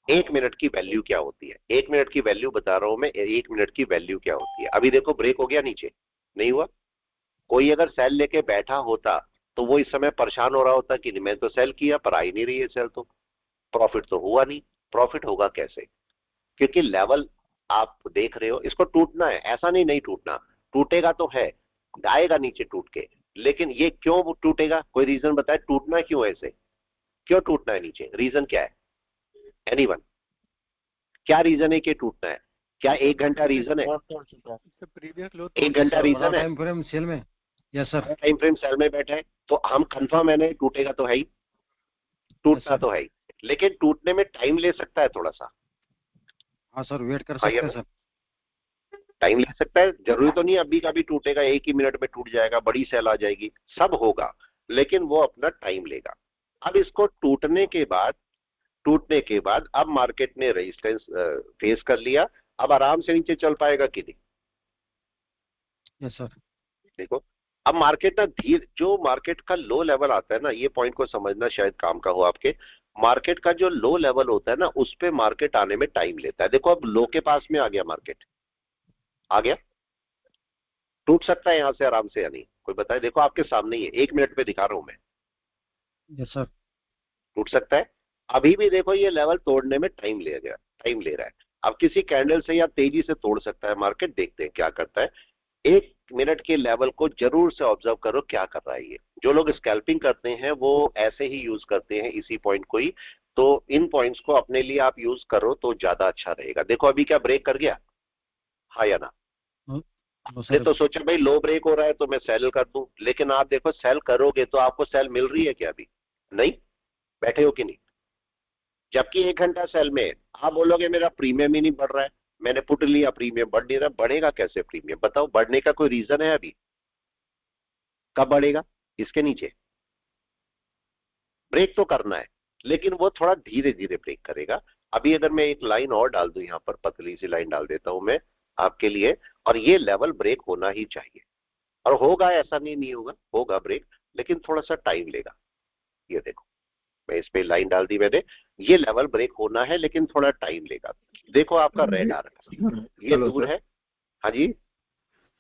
1 मिनट की वैल्यू क्या होती है, 1 मिनट की वैल्यू बता रहा हूं मैं। 1 मिनट की वैल्यू क्या होती है? अभी देखो ब्रेक हो गया नीचे, नहीं हुआ? कोई अगर सेल लेके बैठा होता तो वो इस समय परेशान हो रहा होता कि नहीं मैं तो सेल किया पर आई नहीं रही है सेल, तो प्रॉफिट तो हुआ नहीं। प्रॉफिट होगा कैसे? क्योंकि लेवल आप देख रहे हो, इसको टूटना है, ऐसा नहीं नहीं टूटना, टूटेगा तो है, आएगा नीचे टूट के। लेकिन ये क्यों टूटेगा, कोई रीजन बताए? टूटना क्यों है इसे, क्यों टूटना है नीचे? रीजन क्या है? एनीवन? क्या रीजन है कि टूटना है? क्या 1 घंटा रीजन है? प्रीवियस लो 1 घंटा रीजन है? टाइम फ्रेम सेल में। Yes sir. Time frame sell में बैठा है तो हम कंफर्म है नहीं टूटेगा तो है ही, टूटना तो है ही। लेकिन टूटने में टाइम ले सकता है थोड़ा सा। हाँ सर, वेट कर हाँ सकते हैं सर। टाइम ले सकता है, जरूरी तो नहीं अभी का भी टूटेगा, 1 ही मिनट में टूट जाएगा, बड़ी सेल आ जाएगी, सब होगा, लेकिन वो अपना टाइम लेगा। अब इसको टूटने के बाद अब मार्केट ने रेजिस्टेंस फेस कर लिया, अब आराम से नीचे चल पाएगा कि नहीं? Yes sir. देखो अब मार्केट ना धीरे, जो मार्केट का लो लेवल आता है ना, ये पॉइंट को समझना शायद काम का हो आपके। मार्केट का जो लो लेवल होता है ना, उस पे मार्केट आने में टाइम लेता है। देखो अब लो के पास में आ गया, मार्केट आ गया, टूट सकता है यहां से आराम से या नहीं, कोई बताए? देखो आपके सामने ही है, 1 मिनट में दिखा रहा हूं मैं, यस सर। टूट सकता है। अभी भी देखो ये लेवल तोड़ने में टाइम ले रहा है। अब किसी कैंडल से या तेजी से तोड़ सकता है मार्केट, देखते हैं क्या करता है। 1 मिनट के लेवल को जरूर से ऑब्जर्व करो क्या कर रहा है ये। जो लोग स्कैल्पिंग करते हैं वो ऐसे ही यूज करते हैं इसी पॉइंट को ही, तो इन पॉइंट्स को अपने लिए आप यूज करो तो ज्यादा अच्छा रहेगा। देखो अभी क्या ब्रेक कर गया, हाँ या ना? नो आपने सर। तो सोचा भाई लो ब्रेक हो रहा है तो मैं सेल कर दूं, लेकिन आप देखो सेल करोगे तो आपको सेल मिल रही है क्या? अभी नहीं, बैठे हो कि नहीं? जबकि 1 घंटा सेल में आप बोलोगे मेरा प्रीमियम ही नहीं बढ़ रहा है, मैंने पुट लिया प्रीमियम बढ़ नहीं रहा। बढ़ेगा कैसे प्रीमियम, बताओ? बढ़ने का कोई रीजन है अभी? कब बढ़ेगा? इसके नीचे ब्रेक तो करना है, लेकिन वो थोड़ा धीरे धीरे ब्रेक करेगा। अभी अगर मैं एक लाइन और डाल दूं, यहां पर पतली सी लाइन डाल देता हूं मैं आपके लिए, और ये लेवल ब्रेक होना ही चाहिए। और होगा, ऐसा नहीं होगा, होगा ब्रेक, लेकिन थोड़ा सा टाइम लेगा। ये देखो मैं इस पे लाइन डाल दी मैंने, ये लेवल ब्रेक होना है लेकिन थोड़ा टाइम लेगा। देखो आपका रेड आ रहा है, ये हेलो दूर सर। है। हाँ जी,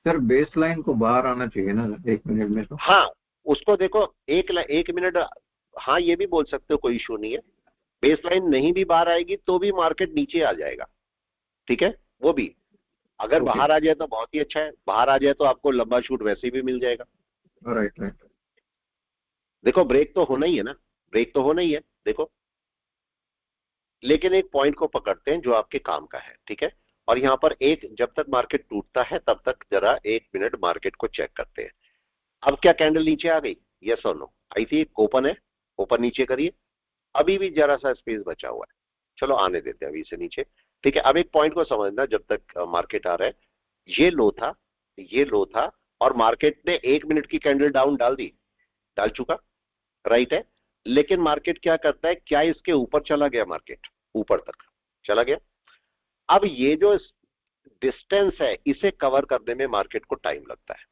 सर बेस लाइन को बाहर आना चाहिए ना 1 मिनट में तो। हाँ उसको देखो 1 मिनट, हाँ ये भी बोल सकते हो, कोई इशू नहीं है। बेस लाइन नहीं भी बाहर आएगी तो भी मार्केट नीचे आ जाएगा, ठीक है। वो भी अगर Okay. बाहर आ जाए तो बहुत ही अच्छा है, बाहर आ जाए तो आपको लंबा शूट वैसे भी मिल जाएगा। Right right. देखो ब्रेक तो होना ही है ना, ब्रेक तो होना ही है, देखो। लेकिन एक पॉइंट को पकड़ते हैं जो आपके काम का है, ठीक है। और यहां पर एक, जब तक मार्केट टूटता है तब तक जरा 1 मिनट मार्केट को चेक करते हैं। अब क्या कैंडल नीचे आ गई? यस और नो? आई थी, ओपन है, ओपन नीचे करिए, अभी भी जरा सा स्पेस बचा हुआ है, चलो आने देते हैं अभी इसे नीचे, ठीक है। अब एक पॉइंट को समझना, जब तक मार्केट आ रहा है, ये लो था, ये लो था, और मार्केट ने 1 मिनट की कैंडल डाउन डाल दी, डाल चुका, राइट है। लेकिन मार्केट क्या करता है, क्या इसके ऊपर चला गया? मार्केट ऊपर तक चला गया। अब ये जो डिस्टेंस है इसे कवर करने में मार्केट को टाइम लगता है,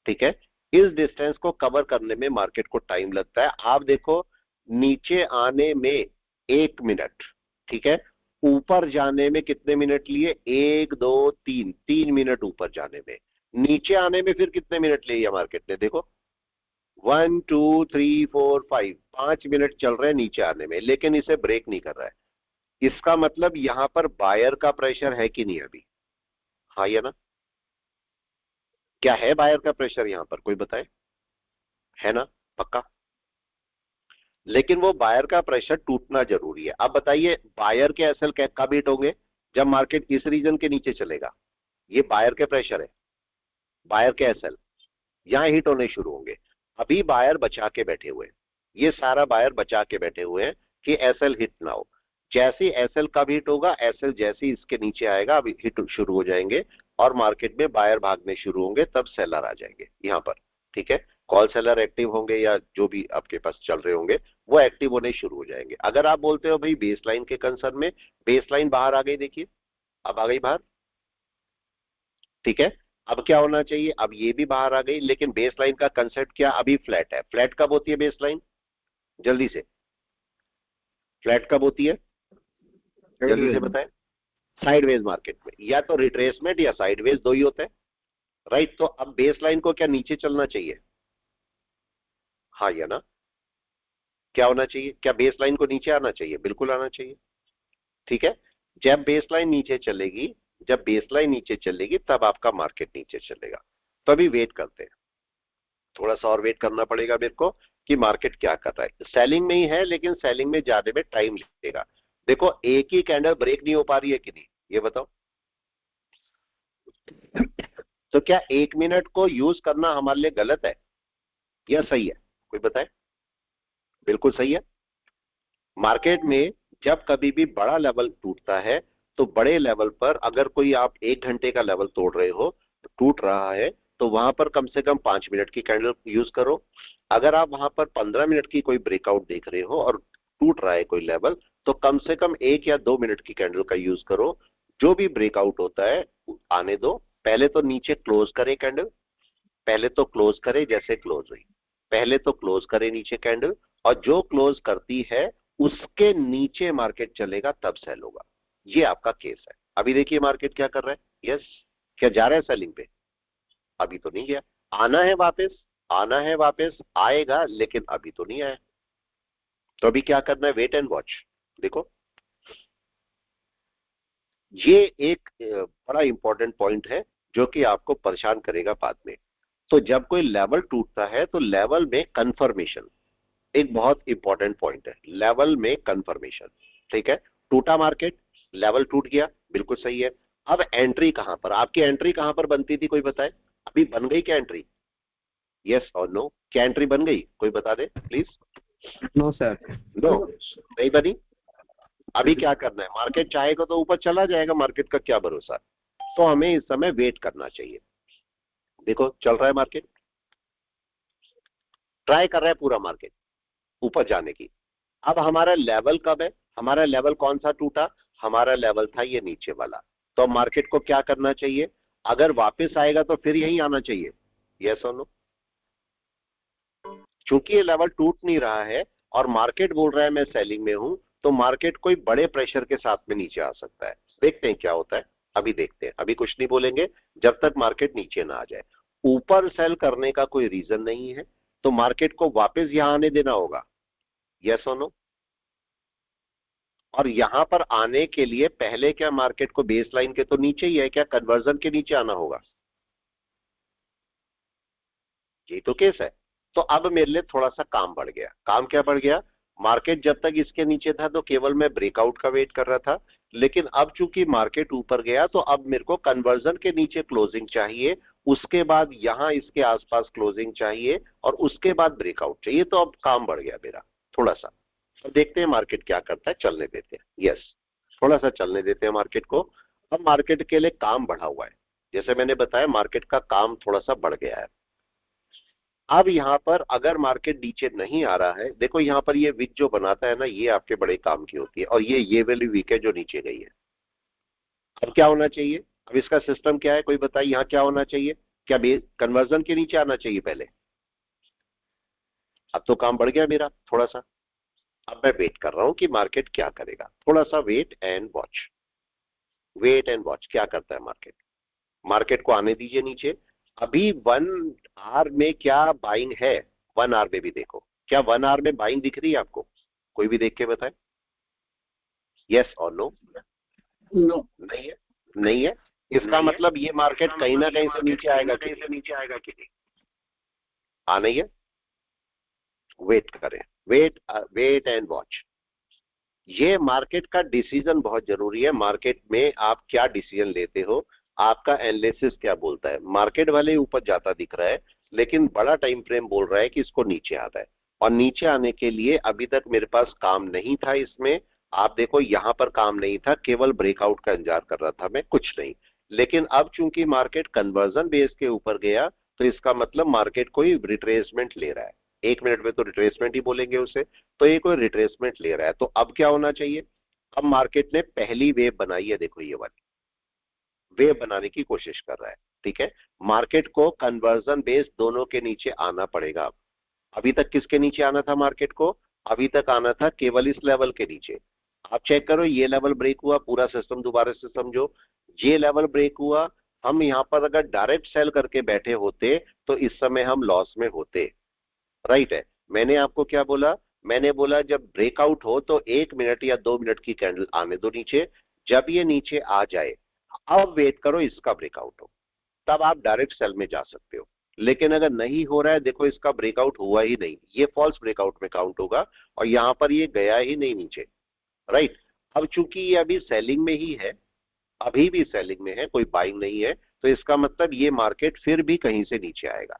ठीक है। इस डिस्टेंस को कवर करने में मार्केट को टाइम लगता है। आप देखो, नीचे आने में 1 मिनट, ठीक है, ऊपर जाने में कितने मिनट लिए? 1 2 3 मिनट ऊपर जाने में। नीचे आने में फिर कितने मिनट लिए मार्केट ने? देखो 1 2 3 4 5, 5 मिनट चल रहे हैं नीचे आने में, लेकिन इसे ब्रेक नहीं कर रहा है। इसका मतलब यहां पर बायर का प्रेशर है कि नहीं अभी? हाँ या ना? क्या है बायर का प्रेशर यहां पर? कोई बताए, है ना? पक्का? लेकिन वो बायर का प्रेशर टूटना जरूरी है। अब बताइए, बायर के एसएल कब हिट होंगे? जब मार्केट इस रीजन के नीचे चलेगा। ये बायर के प्रेशर है, बायर के एसएल यहां हिट होने शुरू होंगे। अभी बायर बचा के बैठे हुए हैं, ये सारा बायर बचा के बैठे हुए हैं कि एसएल हिट ना हो। जैसे एसएल कब हिट होगा? एसएल जैसे ही इसके नीचे आएगा अभी हिट शुरू हो जाएंगे, और मार्केट में बायर भागने शुरू होंगे, तब सेलर आ जाएंगे यहां पर, ठीक है। कॉल सेलर एक्टिव होंगे या जो भी आपके पास चल रहे होंगे वो एक्टिव होने शुरू हो जाएंगे। अगर आप बोलते हो भाई बेस लाइन के कंसर्न में, बेस लाइन बाहर आ गई, देखिए अब आ गई बाहर, ठीक है। अब क्या होना चाहिए? अब ये भी बाहर आ गई, लेकिन बेस लाइन का कंसेप्ट क्या? अभी फ्लैट है। फ्लैट कब होती है बेस लाइन? जल्दी से, फ्लैट कब होती है? जल्दी से बताएं। साइडवेज मार्केट में या तो रिट्रेसमेंट या साइडवेज, दो ही होते हैं, राइट। तो अब बेस लाइन को क्या नीचे चलना चाहिए? हाँ या ना? क्या होना चाहिए? क्या बेस लाइन को नीचे आना चाहिए? बिल्कुल आना चाहिए, ठीक है। जब बेस लाइन नीचे चलेगी, जब बेस लाइन नीचे चलेगी तब आपका मार्केट नीचे चलेगा। तो अभी वेट करते हैं, थोड़ा सा और वेट करना पड़ेगा मेरे को कि मार्केट क्या कर रहा है। सेलिंग में ही है, लेकिन सेलिंग में जाने में टाइम लगेगा। देखो एक ही कैंडल ब्रेक नहीं हो पा रही है कि नहीं, ये बताओ। तो क्या 1 मिनट को यूज करना हमारे लिए गलत है या सही है? कोई बताए। बिल्कुल सही है। मार्केट में जब कभी भी बड़ा लेवल टूटता है, तो बड़े लेवल पर अगर कोई आप 1 घंटे का लेवल तोड़ रहे हो, तो टूट रहा है, तो वहां पर कम से कम 5 मिनट की कैंडल यूज करो। अगर आप वहां पर 15 मिनट की कोई ब्रेकआउट देख रहे हो और टूट रहा है कोई लेवल, तो कम से कम 1 या 2 मिनट की कैंडल का यूज करो। जो भी ब्रेकआउट होता है आने दो, पहले तो नीचे क्लोज करे कैंडल, पहले तो क्लोज करे, जैसे क्लोज हुई पहले तो क्लोज करे नीचे कैंडल, और जो क्लोज करती है उसके नीचे मार्केट चलेगा, तब सेल होगा। ये आपका केस है। अभी देखिए मार्केट क्या कर रहा है। यस, क्या जा रहा है सेलिंग पे? अभी तो नहीं गया। आना है वापस, आना है वापस, आएगा, लेकिन अभी तो नहीं आया। तो अभी क्या करना है? Wait and watch. देखो ये एक बड़ा इंपॉर्टेंट पॉइंट है जो कि आपको परेशान करेगा बाद में। तो जब कोई लेवल टूटता है तो लेवल में कंफर्मेशन एक बहुत इंपॉर्टेंट पॉइंट है। लेवल में कंफर्मेशन, ठीक है। टूटा मार्केट, लेवल टूट गया, बिल्कुल सही है। अब एंट्री कहां पर? आपकी एंट्री कहां पर बनती थी? कोई बताए। अभी बन गई क्या एंट्री? यस और नो? क्या एंट्री बन गई? कोई बता दे प्लीज। No sir. नो, नहीं बनी। अभी क्या करना है? मार्केट चाहेगा तो ऊपर चला जाएगा, मार्केट का क्या भरोसा। तो हमें इस समय वेट करना चाहिए। देखो चल रहा है मार्केट, ट्राई कर रहा है पूरा मार्केट ऊपर जाने की। अब हमारा लेवल कब है? हमारा लेवल कौन सा टूटा? हमारा लेवल था ये नीचे वाला। तो मार्केट को क्या करना चाहिए? अगर वापस आएगा तो फिर यही आना चाहिए। यस और नो? चूंकि ये लेवल टूट नहीं रहा है और मार्केट बोल रहा है मैं सेलिंग में हूं, तो मार्केट कोई बड़े प्रेशर के साथ में नीचे आ सकता है। देखते हैं क्या होता है, अभी देखते हैं। अभी कुछ नहीं बोलेंगे जब तक मार्केट नीचे ना आ जाए। ऊपर सेल करने का कोई रीजन नहीं है, तो मार्केट को वापस यहां आने देना होगा। यस और नो? और यहां पर आने के लिए पहले क्या मार्केट को बेस लाइन के तो नीचे ही है, क्या कन्वर्जन के नीचे आना होगा? यही तो केस है। तो अब मेरे लिए थोड़ा सा काम बढ़ गया। काम क्या बढ़ गया? मार्केट जब तक इसके नीचे था तो केवल मैं ब्रेकआउट का वेट कर रहा था, लेकिन अब चूंकि मार्केट ऊपर गया तो अब मेरे को कन्वर्जन के नीचे क्लोजिंग चाहिए, उसके बाद यहां इसके आसपास क्लोजिंग चाहिए और उसके बाद ब्रेकआउट चाहिए। तो अब काम बढ़ गया मेरा थोड़ा सा। अब देखते हैं मार्केट क्या करता है, चलने देते हैं। यस, थोड़ा सा चलने देते हैं मार्केट को। अब मार्केट के लिए काम बढ़ा हुआ है, जैसे मैंने बताया मार्केट का काम थोड़ा सा बढ़ गया है। अब यहां पर अगर मार्केट नीचे नहीं आ रहा है, देखो यहां पर ये विक जो बनाता है ना, ये आपके बड़े काम की होती है, और ये वाली विक है जो नीचे गई है। अब क्या होना चाहिए? अब इसका सिस्टम क्या है, कोई बताइए यहाँ क्या होना चाहिए? क्या कन्वर्जन के नीचे आना चाहिए पहले? अब तो काम बढ़ गया मेरा थोड़ा सा। अब मैं वेट कर रहा हूं कि मार्केट क्या करेगा। थोड़ा सा wait and watch, wait and watch क्या करता है मार्केट। मार्केट को आने दीजिए नीचे। अभी 1 आवर में क्या बाइंग है? 1 आवर में भी देखो, क्या 1 आवर में बाइंग दिख रही है आपको? कोई भी देख के बताए, यस और नो। नो। नहीं है, नहीं है। इसका मतलब ये मार्केट कहीं ना कहीं से नीचे आएगा कि नहीं? आ नहीं है। वेट करें, वेट वेट एंड वॉच। ये मार्केट का डिसीजन बहुत जरूरी है। मार्केट में आप क्या डिसीजन लेते हो, आपका एनालिसिस क्या बोलता है। मार्केट वाले ऊपर जाता दिख रहा है, लेकिन बड़ा टाइम फ्रेम बोल रहा है कि इसको नीचे आता है, और नीचे आने के लिए अभी तक मेरे पास काम नहीं था इसमें। आप देखो यहां पर काम नहीं था, केवल ब्रेकआउट का इंतजार कर रहा था मैं, कुछ नहीं। लेकिन अब चूंकि मार्केट कन्वर्जन बेस के ऊपर गया, तो इसका मतलब मार्केट कोई रिट्रेसमेंट ले रहा है। 1 मिनट में तो रिट्रेसमेंट ही बोलेंगे उसे। तो ये कोई रिट्रेसमेंट ले रहा है, तो अब क्या होना चाहिए? अब मार्केट ने पहली वेव बनाई है, देखो ये वाली वेव बनाने की कोशिश कर रहा है। ठीक है, मार्केट को कन्वर्जन बेस दोनों के नीचे आना पड़ेगा। अब अभी तक किसके नीचे आना था मार्केट को? अभी तक आना था केवल इस लेवल के नीचे। आप चेक करो, ये लेवल ब्रेक हुआ, पूरा सिस्टम दोबारा से समझो, ये लेवल ब्रेक हुआ। हम यहां पर अगर डायरेक्ट सेल करके बैठे होते तो इस समय हम लॉस में होते। राइट है। मैंने आपको क्या बोला? मैंने बोला जब ब्रेकआउट हो तो 1 मिनट या 2 मिनट की कैंडल आने दो नीचे। जब ये नीचे आ जाए, अब वेट करो इसका ब्रेकआउट हो, तब आप डायरेक्ट सेल में जा सकते हो। लेकिन अगर नहीं हो रहा है, देखो इसका ब्रेकआउट हुआ ही नहीं, ये फॉल्स ब्रेकआउट में काउंट होगा, और यहां पर ये गया ही नहीं नीचे। राइट। अब चूंकि ये अभी सेलिंग में ही है, अभी भी सेलिंग में है, कोई बाइंग नहीं है, तो इसका मतलब ये मार्केट फिर भी कहीं से नीचे आएगा।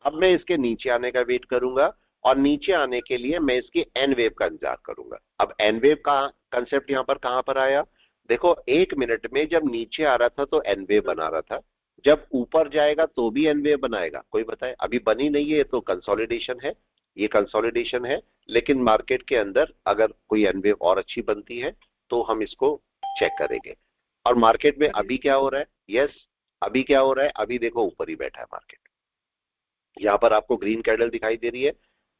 अब मैं इसके नीचे आने का वेट करूंगा, और नीचे आने के लिए मैं इसकी एन वेव का इंतजार करूंगा। अब एन वेव का कंसेप्ट यहां पर कहां पर आया? देखो 1 मिनट में जब नीचे आ रहा था तो एन वेव बना रहा था, जब ऊपर जाएगा तो भी एन वेव बनाएगा। कोई बताए? अभी बनी नहीं है, तो कंसोलिडेशन है, ये कंसोलिडेशन है। लेकिन मार्केट के अंदर अगर कोई एन वेव और अच्छी बनती है तो हम इसको चेक करेंगे। और मार्केट में अभी क्या हो रहा है? यस, अभी क्या हो रहा है? अभी देखो ऊपर ही बैठा है मार्केट। यहां पर आपको ग्रीन कैंडल दिखाई दे रही है,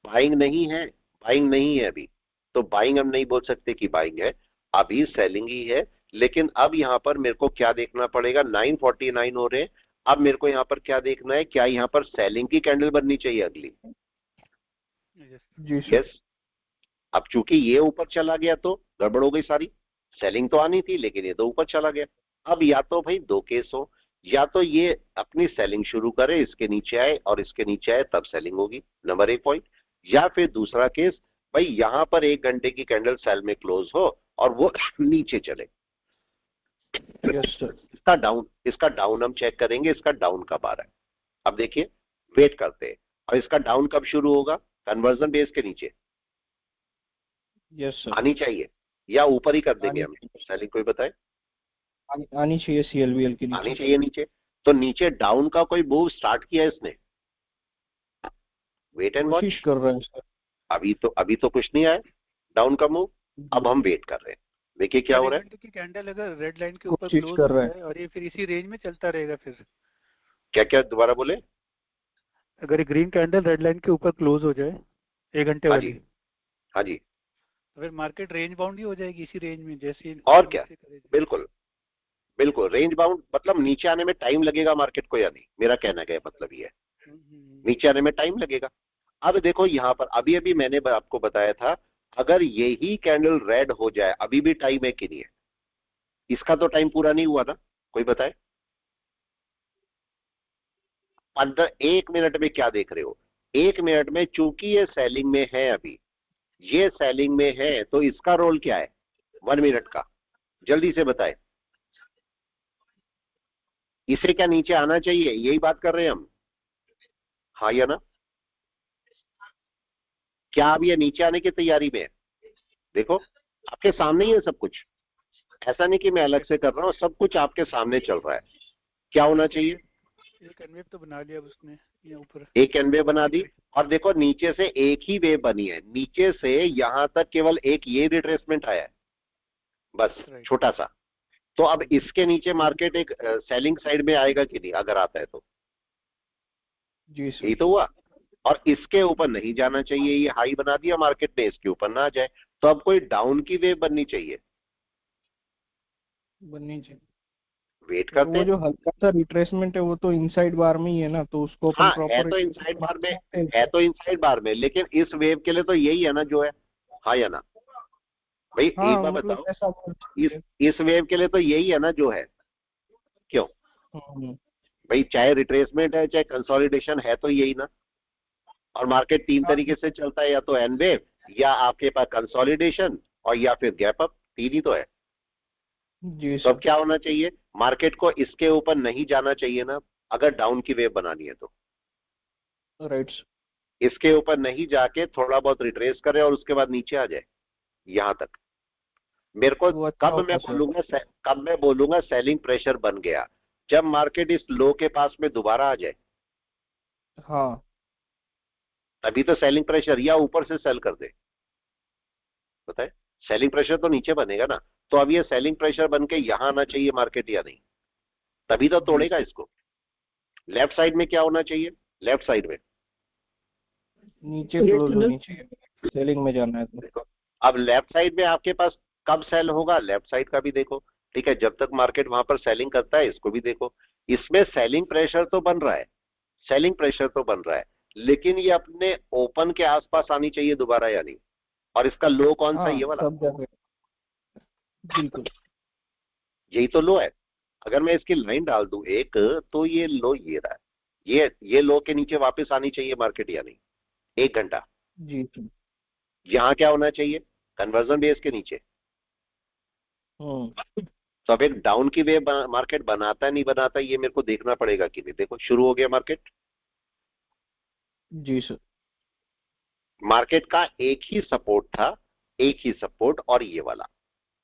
बाइंग नहीं है, बाइंग नहीं है अभी। तो बाइंग हम नहीं बोल सकते कि बाइंग है, अभी सेलिंग ही है। लेकिन अब यहां पर मेरे को क्या देखना पड़ेगा? 949 हो रहे हैं। अब मेरे को यहां पर क्या देखना है? क्या यहां पर सेलिंग की कैंडल बननी चाहिए अगली? जी यस। अब चूंकि ये ऊपर चला गया तो गड़बड़ हो गई सारी। सेलिंग तो आनी थी, लेकिन ये तो ऊपर चला गया। अब या तो भाई दो केस हो, या तो ये अपनी सेलिंग शुरू करे, इसके नीचे आए और इसके नीचे आए, तब सेलिंग होगी, नंबर 1 पॉइंट। या फिर दूसरा केस, भाई यहां पर 1 घंटे की कैंडल सेल में क्लोज हो और वो नीचे चले। Yes sir. इसका डाउन हम चेक करेंगे, इसका डाउन कब आ रहा है। अब देखिए, वेट करते हैं। और इसका डाउन कब शुरू होगा? कन्वर्जन बेस के नीचे यस सर। आनी चाहिए, या ऊपर ही कर देंगे हम सेलिंग? कोई बताए? आनी चाहिए सीएलवीएल के नीचे। आनी चाहिए नीचे। तो नीचे डाउन का कोई मूव स्टार्ट किया इसने? वेट एंड वॉच कोशिश कर रहे हैं सर। अभी तो कुछ नहीं आया डाउन का मूव। अब हम वेट कर रहे हैं, देखिए क्या हो रहा है। की कैंडल अगर रेड लाइन के ऊपर कोशिश क्लोज कर हो रहे हैं। जाए और ये फिर इसी रेंज में चलता रहेगा, फिर क्या क्या दोबारा बोले? अगर ये ग्रीन कैंडल रेड लाइन के ऊपर क्लोज हो जाए 1 घंटे हाँ वाली, जी, हाँ जी। तो फिर मार्केट रेंज बाउंड ही हो जाएगी इसी रेंज में, जैसे और क्या, बिल्कुल बिल्कुल रेंज बाउंड। मतलब नीचे आने में टाइम लगेगा मार्केट को, या नहीं? मेरा कहना का मतलब ये है, नीचे आने में टाइम लगेगा। अब देखो यहां पर अभी अभी मैंने आपको बताया था, अगर यही कैंडल रेड हो जाए, अभी भी टाइम है कि नहीं है? इसका तो टाइम पूरा नहीं हुआ ना, कोई बताए? 1 मिनट में क्या देख रहे हो? 1 मिनट में चूंकि ये सेलिंग में है, अभी ये सेलिंग में है, तो इसका रोल क्या है 1 मिनट का? जल्दी से बताए। इसे क्या नीचे आना चाहिए? यही बात कर रहे हैं हम, हाँ या ना? क्या अब ये नीचे आने की तैयारी में है? देखो आपके सामने ही है सब कुछ, ऐसा नहीं कि मैं अलग से कर रहा हूं, सब कुछ आपके सामने चल रहा है। क्या होना चाहिए? एक एनवेव तो बना लिया अब उसने ये ऊपर। एक एनवेव बना दी, और देखो नीचे से एक ही वेव बनी है, नीचे से यहां तक केवल एक ये रिट्रेसमेंट आया है बस, राइट। छोटा सा। तो अब इसके नीचे मार्केट एक सेलिंग साइड में आएगा कि नहीं? अगर आता है तो जी सर। यही तो हुआ। और इसके ऊपर नहीं जाना चाहिए, ये हाई बना दिया मार्केट ने, इसके ऊपर ना आ जाए। तो अब कोई डाउन की वेव बननी चाहिए, बननी चाहिए। वेट तो करते वो हैं। जो हल्का सा रिट्रेसमेंट है वो तो इनसाइड बार में ही है ना, तो उसको अपन हाँ है प्रॉपर तो इनसाइड बार में, है तो इनसाइड बार में, लेकिन इस वेव के लिए तो यही है ना जो है, हाँ या ना? भाई एक हाँ बार मतलब बताओ, ऐसा इस वेव के लिए तो यही है ना जो है, क्यों? हम्म, भाई चाहे रिट्रेसमेंट है चाहे कंसोलिडेशन है, तो यही ना। और मार्केट तीन हाँ तरीके से चलता है, या तो एन वेव, या आपके पास कंसोलिडेशन, और या फिर गैप अप, तीन ही तो है। जी तो अब सर। क्या होना चाहिए? मार्केट को इसके ऊपर नहीं जाना चाहिए ना, अगर डाउन की वेव बनानी है तो। Right sir. इसके ऊपर नहीं जाके थोड़ा बहुत रिट्रेस करे और उसके बाद नीचे आ जाए यहां तक। मेरे को वो अच्छा होगा सर। कब मैं बोलूंगा सेलिंग प्रेशर बन गया? जब मार्केट इस लो के पास में दोबारा आ जाए, हाँ तभी तो सेलिंग प्रेशर, या ऊपर से सेल कर दे, बताए? सेलिंग प्रेशर तो नीचे बनेगा ना। तो अब ये सेलिंग प्रेशर बन के यहां आना चाहिए मार्केट या नहीं? तभी तो जी तोड़ेगा सर। इसको। लेफ्ट साइड में क्या होना चाहिए? लेफ्ट साइड में नीचे रेड क्लोज कैंडल। होनी चाहिए, सेलिंग में जाना है तो। देखो, अब लेफ्ट साइड में आपके पास कब सेल होगा, लेफ्ट साइड का भी देखो। ठीक है, जब तक मार्केट वहां पर सेलिंग करता है, इसको भी देखो। इसमें सेलिंग प्रेशर तो बन रहा है, सेलिंग प्रेशर तो बन रहा है, लेकिन ये अपने ओपन के आसपास आनी चाहिए दोबारा या नहीं? और इसका लो कौन सा है? हाँ ये वाला, सब जगह बिल्कुल। यही तो लो है। अगर मैं इसकी लाइन डाल दूं एक, तो ये लो ये रहा है, ये लो के नीचे वापस आनी चाहिए मार्केट या नहीं? 1 घंटा जी सर। यहां क्या होना चाहिए? कन्वर्जन बेस के नीचे। हम्म। तो अब एक डाउन की वेव मार्केट बनाता है नहीं बनाता, ये मेरे को देखना पड़ेगा कि नहीं। देखो शुरू हो गया मार्केट, जी सर। मार्केट का एक ही सपोर्ट था, एक ही सपोर्ट, और ये वाला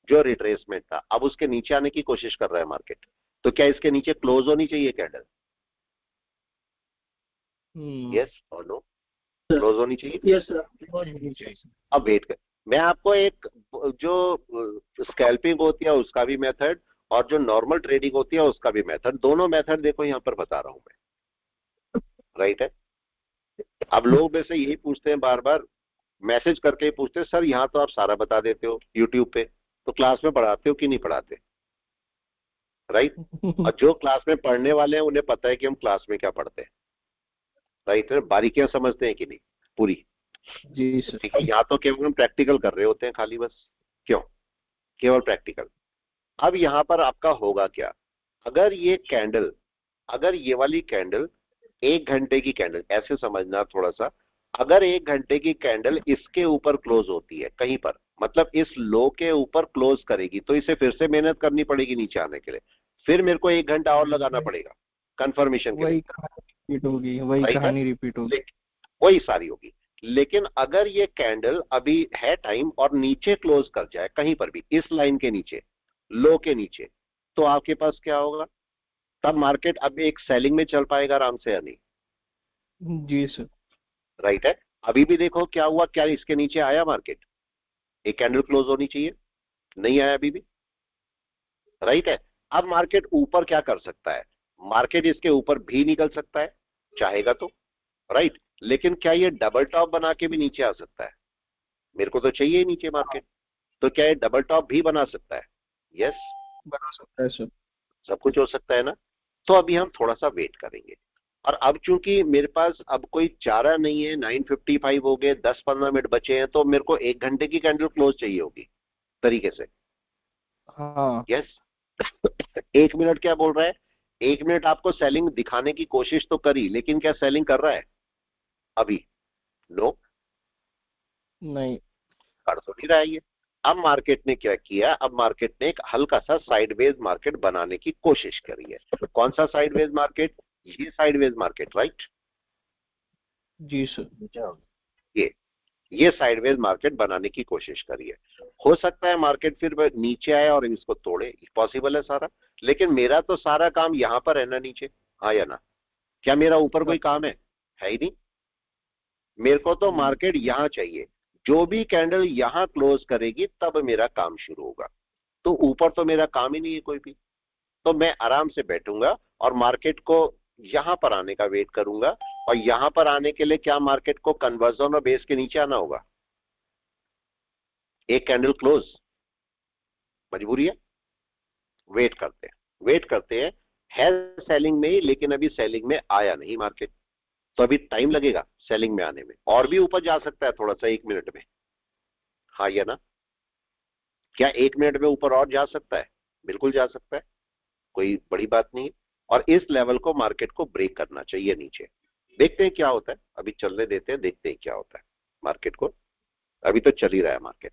जो रिट्रेसमेंट था, अब उसके नीचे आने की कोशिश कर रहा है मार्केट। तो क्या इसके नीचे क्लोज होनी चाहिए कैंडल? हम्म। यस और नो? क्लोज होनी चाहिए। Yes sir. क्लोज होनी चाहिए। अब वेट कर, मैं आपको एक, जो स्कैल्पिंग होती है उसका भी मेथड, और जो नॉर्मल ट्रेडिंग होती है उसका भी मेथड, दोनों मेथड देखो यहां पर बता रहा हूं मैं, राइट है? अब लोग में से यही पूछते हैं बार बार, मैसेज करके ही पूछते हैं, सर यहाँ तो आप सारा बता देते हो यूट्यूब पे, तो क्लास में पढ़ाते हो कि नहीं पढ़ाते? राइट? और जो क्लास में पढ़ने वाले हैं उन्हें पता है कि हम क्लास में क्या पढ़ते हैं, राइट है? बारीकियां समझते हैं कि नहीं पूरी? जी सर। ठीक है, यहाँ तो केवल हम प्रैक्टिकल कर रहे होते हैं खाली बस, क्यों? केवल प्रैक्टिकल। अब यहां पर आपका होगा क्या? अगर ये कैंडल, अगर ये वाली कैंडल 1 घंटे की कैंडल, ऐसे समझना थोड़ा सा, अगर 1 घंटे की कैंडल इसके ऊपर क्लोज होती है कहीं पर, मतलब इस लो के ऊपर क्लोज करेगी, तो इसे फिर से मेहनत करनी पड़ेगी नीचे आने के लिए, फिर मेरे को 1 घंटा और लगाना पड़ेगा कंफर्मेशन के लिए, वही कहानी रिपीट होगी, वही राइट है? कहानी रिपीट होगी। वही सारी होगी। लेकिन अगर ये कैंडल अभी है टाइम और नीचे क्लोज कर जाए कहीं पर भी, इस लाइन के नीचे, लो के नीचे, तो आपके पास क्या होगा? तब मार्केट अब एक सेलिंग में चल पाएगा आराम से या नहीं? जी सर। राइट है? अभी भी देखो क्या हुआ, क्या इसके नीचे आया मार्केट? एक कैंडल क्लोज होनी चाहिए, नहीं आया अभी भी, राइट है? अब मार्केट ऊपर क्या कर सकता है? मार्केट इसके ऊपर भी निकल सकता है चाहेगा तो, राइट? लेकिन क्या ये डबल टॉप बना के भी नीचे आ सकता है? मेरे को तो चाहिए ही नीचे मार्केट, तो क्या ये डबल टॉप भी बना सकता है? यस, बना सकता है सर। सब कुछ हो सकता है ना। तो अभी हम थोड़ा सा वेट करेंगे, और अब चूंकि मेरे पास अब कोई चारा नहीं है, 9:55 हो गए, 10-15 मिनट बचे हैं, तो मेरे को 1 घंटे की कैंडल क्लोज चाहिए होगी तरीके से। हाँ यस 1 मिनट क्या बोल रहा है? 1 मिनट आपको सेलिंग दिखाने की कोशिश तो करी, लेकिन क्या सेलिंग कर रहा है अभी? नो, नहीं। कर तो नहीं रहा है ये। अब मार्केट ने क्या किया? अब मार्केट ने एक हल्का सा साइडवेज मार्केट बनाने की कोशिश करी है। कौन सा साइडवेज मार्केट? ये साइडवेज मार्केट, राइट? जी सर। ये साइडवेज मार्केट बनाने की कोशिश करी है। हो सकता है मार्केट फिर नीचे आए और इसको तोड़े, पॉसिबल है सारा। लेकिन मेरा तो सारा काम यहां पर है ना नीचे, हाँ या ना? क्या मेरा ऊपर कोई काम है ही नहीं। मेरे को तो मार्केट यहां चाहिए, जो भी कैंडल यहां क्लोज करेगी तब मेरा काम शुरू होगा। तो ऊपर तो मेरा काम ही नहीं है कोई भी। तो मैं आराम से बैठूंगा और मार्केट को यहां पर आने का वेट करूंगा। और यहां पर आने के लिए क्या मार्केट को कन्वर्जन और बेस के नीचे आना होगा? एक कैंडल क्लोज, मजबूरी है। वेट करते हैं, वेट करते हैं। है सेलिंग में ही, लेकिन अभी सेलिंग में आया नहीं मार्केट, तो अभी टाइम लगेगा सेलिंग में आने में। और भी ऊपर जा सकता है थोड़ा सा 1 मिनट में, हाँ या ना? क्या 1 मिनट में ऊपर और जा सकता है? बिल्कुल जा सकता है, कोई बड़ी बात नहीं है। और इस लेवल को मार्केट को ब्रेक करना चाहिए नीचे। देखते हैं क्या होता है, अभी चलने देते हैं, देखते हैं क्या होता है मार्केट को। अभी तो चल ही रहा है मार्केट।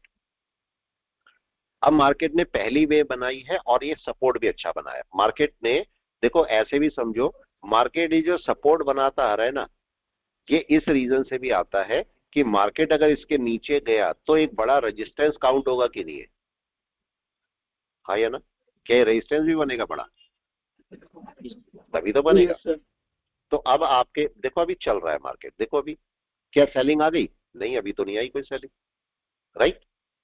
अब मार्केट ने पहली वे बनाई है और ये सपोर्ट भी अच्छा बनाया मार्केट ने। देखो ऐसे भी समझो, मार्केट ये जो सपोर्ट बनाता आ रहा है ना, ये इस रीजन से भी आता है कि मार्केट अगर इसके नीचे गया तो एक बड़ा रेजिस्टेंस काउंट होगा कि नहीं है, हाँ या ना? क्या रेजिस्टेंस भी बनेगा बड़ा? तभी तो बनेगा। Yes sir. तो अब आपके देखो अभी चल रहा है मार्केट, देखो अभी क्या सेलिंग आ गई? नहीं, अभी तो नहीं आई कोई सेलिंग, राइट?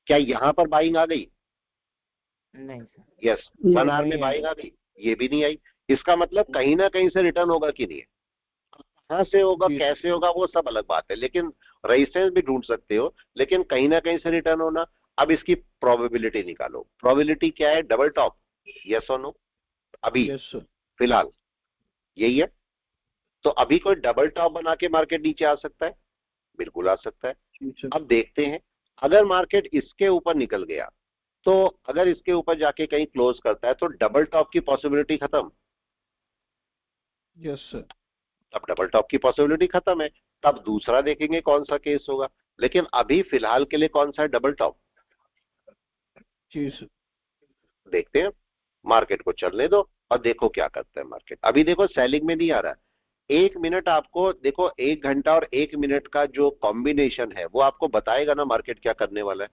क्या यहां पर बाइंग आ गई? नहीं सर। यस, नहीं, 1 आवर में नहीं बाइंग आ गई, ये भी नहीं आई। इसका मतलब कहीं ना कहीं से रिटर्न होगा कि नहीं है? कहां से होगा, जी कैसे होगा, वो सब अलग बात है, लेकिन रेजिस्टेंस भी ढूंढ सकते हो, लेकिन कहीं ना कहीं से रिटर्न होना। अब इसकी प्रोबेबिलिटी निकालो। प्रोबेबिलिटी क्या है? डबल टॉप, यस और नो? अभी यस सर। फिलहाल यही है। तो अभी कोई डबल टॉप बना के मार्केट नीचे आ सकता है? बिल्कुल आ सकता है। जी सर। अब देखते हैं, अगर मार्केट इसके ऊपर निकल गया, तो अगर इसके ऊपर जाके कहीं क्लोज करता है तो डबल टॉप की पॉसिबिलिटी खत्म। Yes sir. अब डबल टॉप की पॉसिबिलिटी खत्म है, तब दूसरा देखेंगे कौन सा केस होगा। लेकिन अभी फिलहाल के लिए कौन सा है? Double top. जी सर। देखते हैं, मार्केट को चलने दो और देखो क्या करता है मार्केट। अभी देखो सेलिंग में नहीं आ रहा है। 1 मिनट आपको देखो, 1 घंटा और 1 मिनट का जो कॉम्बिनेशन है वो आपको बताएगा ना मार्केट क्या करने वाला है।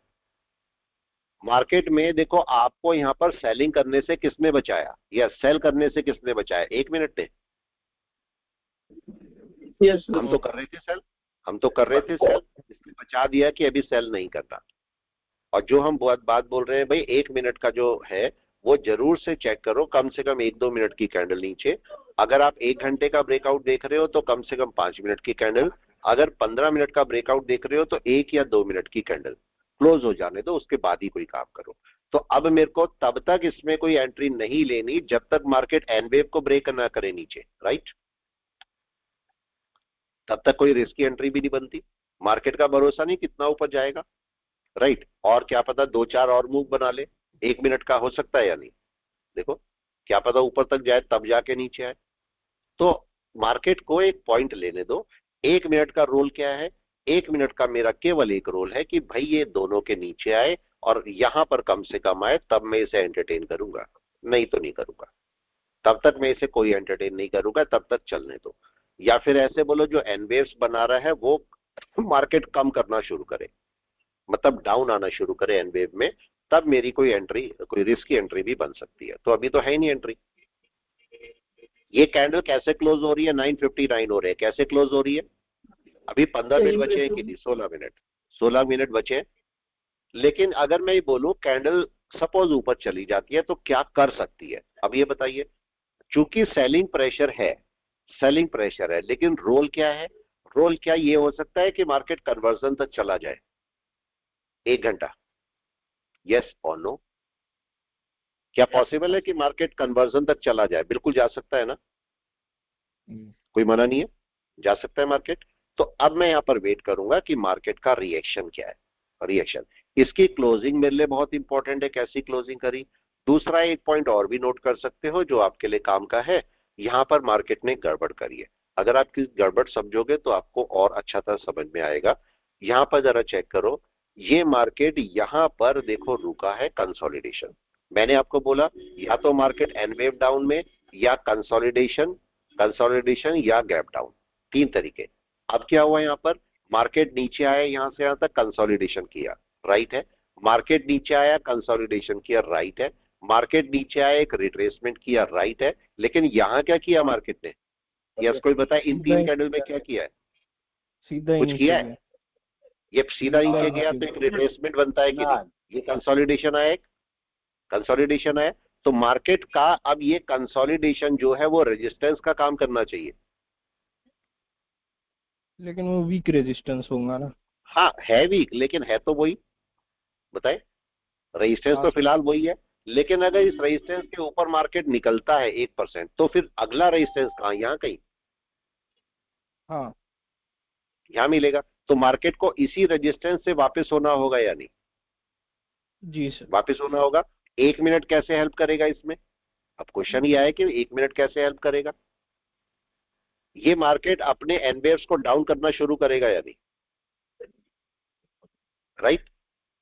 मार्केट में देखो, आपको यहां पर सेलिंग करने से किसने बचाया या सेल करने से किसने बचाया? 1 मिनट ने। यस हम सर। तो कर रहे थे सेल, हम तो कर रहे थे सेल, इसने बचा दिया कि अभी सेल नहीं करना। और जो हम बहुत बात बोल रहे हैं भाई, 1 मिनट का जो है वो जरूर से चेक करो, कम से कम 1-2 मिनट की कैंडल नीचे। अगर आप 1 घंटे का ब्रेकआउट देख रहे हो तो कम से कम 5 मिनट की कैंडल। अगर 15 मिनट का ब्रेकआउट देख रहे हो तो 1 या 2 मिनट की कैंडल। क्लोज हो जाने दो, उसके बाद ही कोई काम करो। तो अब मेरे को तब तक इसमें कोई एंट्री नहीं लेनी जब तक मार्केट एन वेव को ब्रेक ना करे नीचे, राइट? तब तक कोई रिस्क की एंट्री भी नहीं बनती। मार्केट का भरोसा नहीं कितना ऊपर जाएगा, राइट? और क्या पता 2-4 और मूव बना ले, 1 मिनट का हो सकता है या नहीं? देखो, क्या पता ऊपर तक जाए तब जाके नीचे आए। तो मार्केट को एक पॉइंट लेने दो। 1 मिनट का रोल क्या है? 1 मिनट का मेरा केवल एक रोल है कि भाई ये दोनों के नीचे आए और यहां पर कम से कम आए, तब मैं इसे एंटरटेन करूंगा, नहीं तो नहीं करूंगा। तब तक मैं इसे कोई एंटरटेन नहीं करूंगा, तब तक चलने दो। या फिर ऐसे बोलो, जो एनवेव्स बना रहा है वो मार्केट कम करना शुरू करे, मतलब डाउन आना शुरू करे एनवेव में, तब मेरी कोई एंट्री, कोई रिस्क की एंट्री भी बन सकती है। तो अभी तो है ही नहीं एंट्री। ये कैंडल कैसे क्लोज हो रही है? 9:59 हो रहे हैं, कैसे क्लोज हो रही है? अभी 15 मिनट बचे हैं कि नहीं? 16 मिनट, 16 मिनट बचे हैं। लेकिन अगर मैं ये बोलूं कैंडल सपोज ऊपर चली जाती है तो क्या कर सकती है? अब ये बताइए। चूंकि सेलिंग प्रेशर है, सेलिंग प्रेशर है, लेकिन रोल क्या है? रोल क्या ये हो सकता है कि मार्केट कन्वर्जन तक चला जाए 1 घंटा, यस और नो? क्या पॉसिबल है कि मार्केट कन्वर्जन तक चला जाए? बिल्कुल जा सकता है ना? कोई मना नहीं है, जा सकता है मार्केट। तो अब मैं यहाँ पर वेट करूंगा कि मार्केट का रिएक्शन क्या है। रिएक्शन, इसकी क्लोजिंग मेरे लिए बहुत इंपॉर्टेंट है, कैसी क्लोजिंग करी। दूसरा एक पॉइंट और भी नोट कर सकते हो जो आपके लिए काम का है, यहाँ पर मार्केट ने गड़बड़ करी है। अगर आप किस गड़बड़ समझोगे तो आपको और अच्छा तरह समझ में आएगा। यहाँ पर जरा चेक करो, ये मार्केट यहाँ पर देखो रुका है कंसोलिडेशन। मैंने आपको बोला या तो मार्केट एन वेव डाउन में, या कंसोलिडेशन या गैप डाउन, 3 तरीके। अब क्या हुआ, यहाँ पर मार्केट नीचे आया, यहां से यहां तक कंसोलिडेशन किया, राइट है। मार्केट नीचे आया, कंसोलिडेशन किया, राइट है। मार्केट नीचे आया, एक रिट्रेसमेंट किया, राइट है। लेकिन यहां क्या किया मार्केट ने, यस कोई बताए इन 3 कैंडल में क्या किया है? सीधा ही कुछ नीचे किया है? गया। ये सीधा नीचे गया तो एक रिट्रेसमेंट बनता है कि नहीं? ये कंसोलिडेशन आया, एक कंसोलिडेशन आया। तो मार्केट का अब ये कंसोलिडेशन जो है वो रेजिस्टेंस का काम करना चाहिए। लेकिन वो वीक रेजिस्टेंस होगा ना। हाँ है वीक, लेकिन है तो वही, बताए रेजिस्टेंस हाँ तो सर। फिलहाल वही है। लेकिन अगर इस रेजिस्टेंस के ऊपर मार्केट निकलता है 1%, तो फिर अगला रेजिस्टेंस कहाँ, यहाँ कहीं हाँ यहाँ मिलेगा। तो मार्केट को इसी रेजिस्टेंस से वापस होना होगा या नहीं? जी सर। वापस होना होगा। 1 मिनट कैसे हेल्प करेगा इसमें? अब क्वेश्चन ये है कि 1 मिनट कैसे हेल्प करेगा। ये मार्केट अपने एनवेव्स को डाउन करना शुरू करेगा या नहीं, राइट?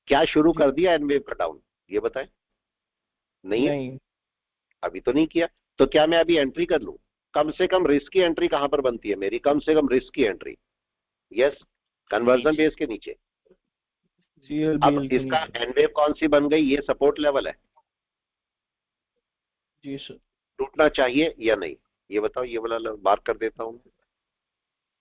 क्या शुरू कर दिया एनवेव का डाउन, ये बताएं। नहीं है, नहीं। अभी तो नहीं किया। तो क्या मैं अभी एंट्री कर लूं? कम से कम रिस्क की एंट्री कहां पर बनती है मेरी? कम से कम रिस्क की एंट्री, यस, कन्वर्जन बेस के नीचे। अब CLBL के इसका नीचे। एनवेव कौन सी बन गई? ये सपोर्ट लेवल है, जी सर। टूटना चाहिए या नहीं, ये बताओ। ये वाला मार्क कर देता हूं।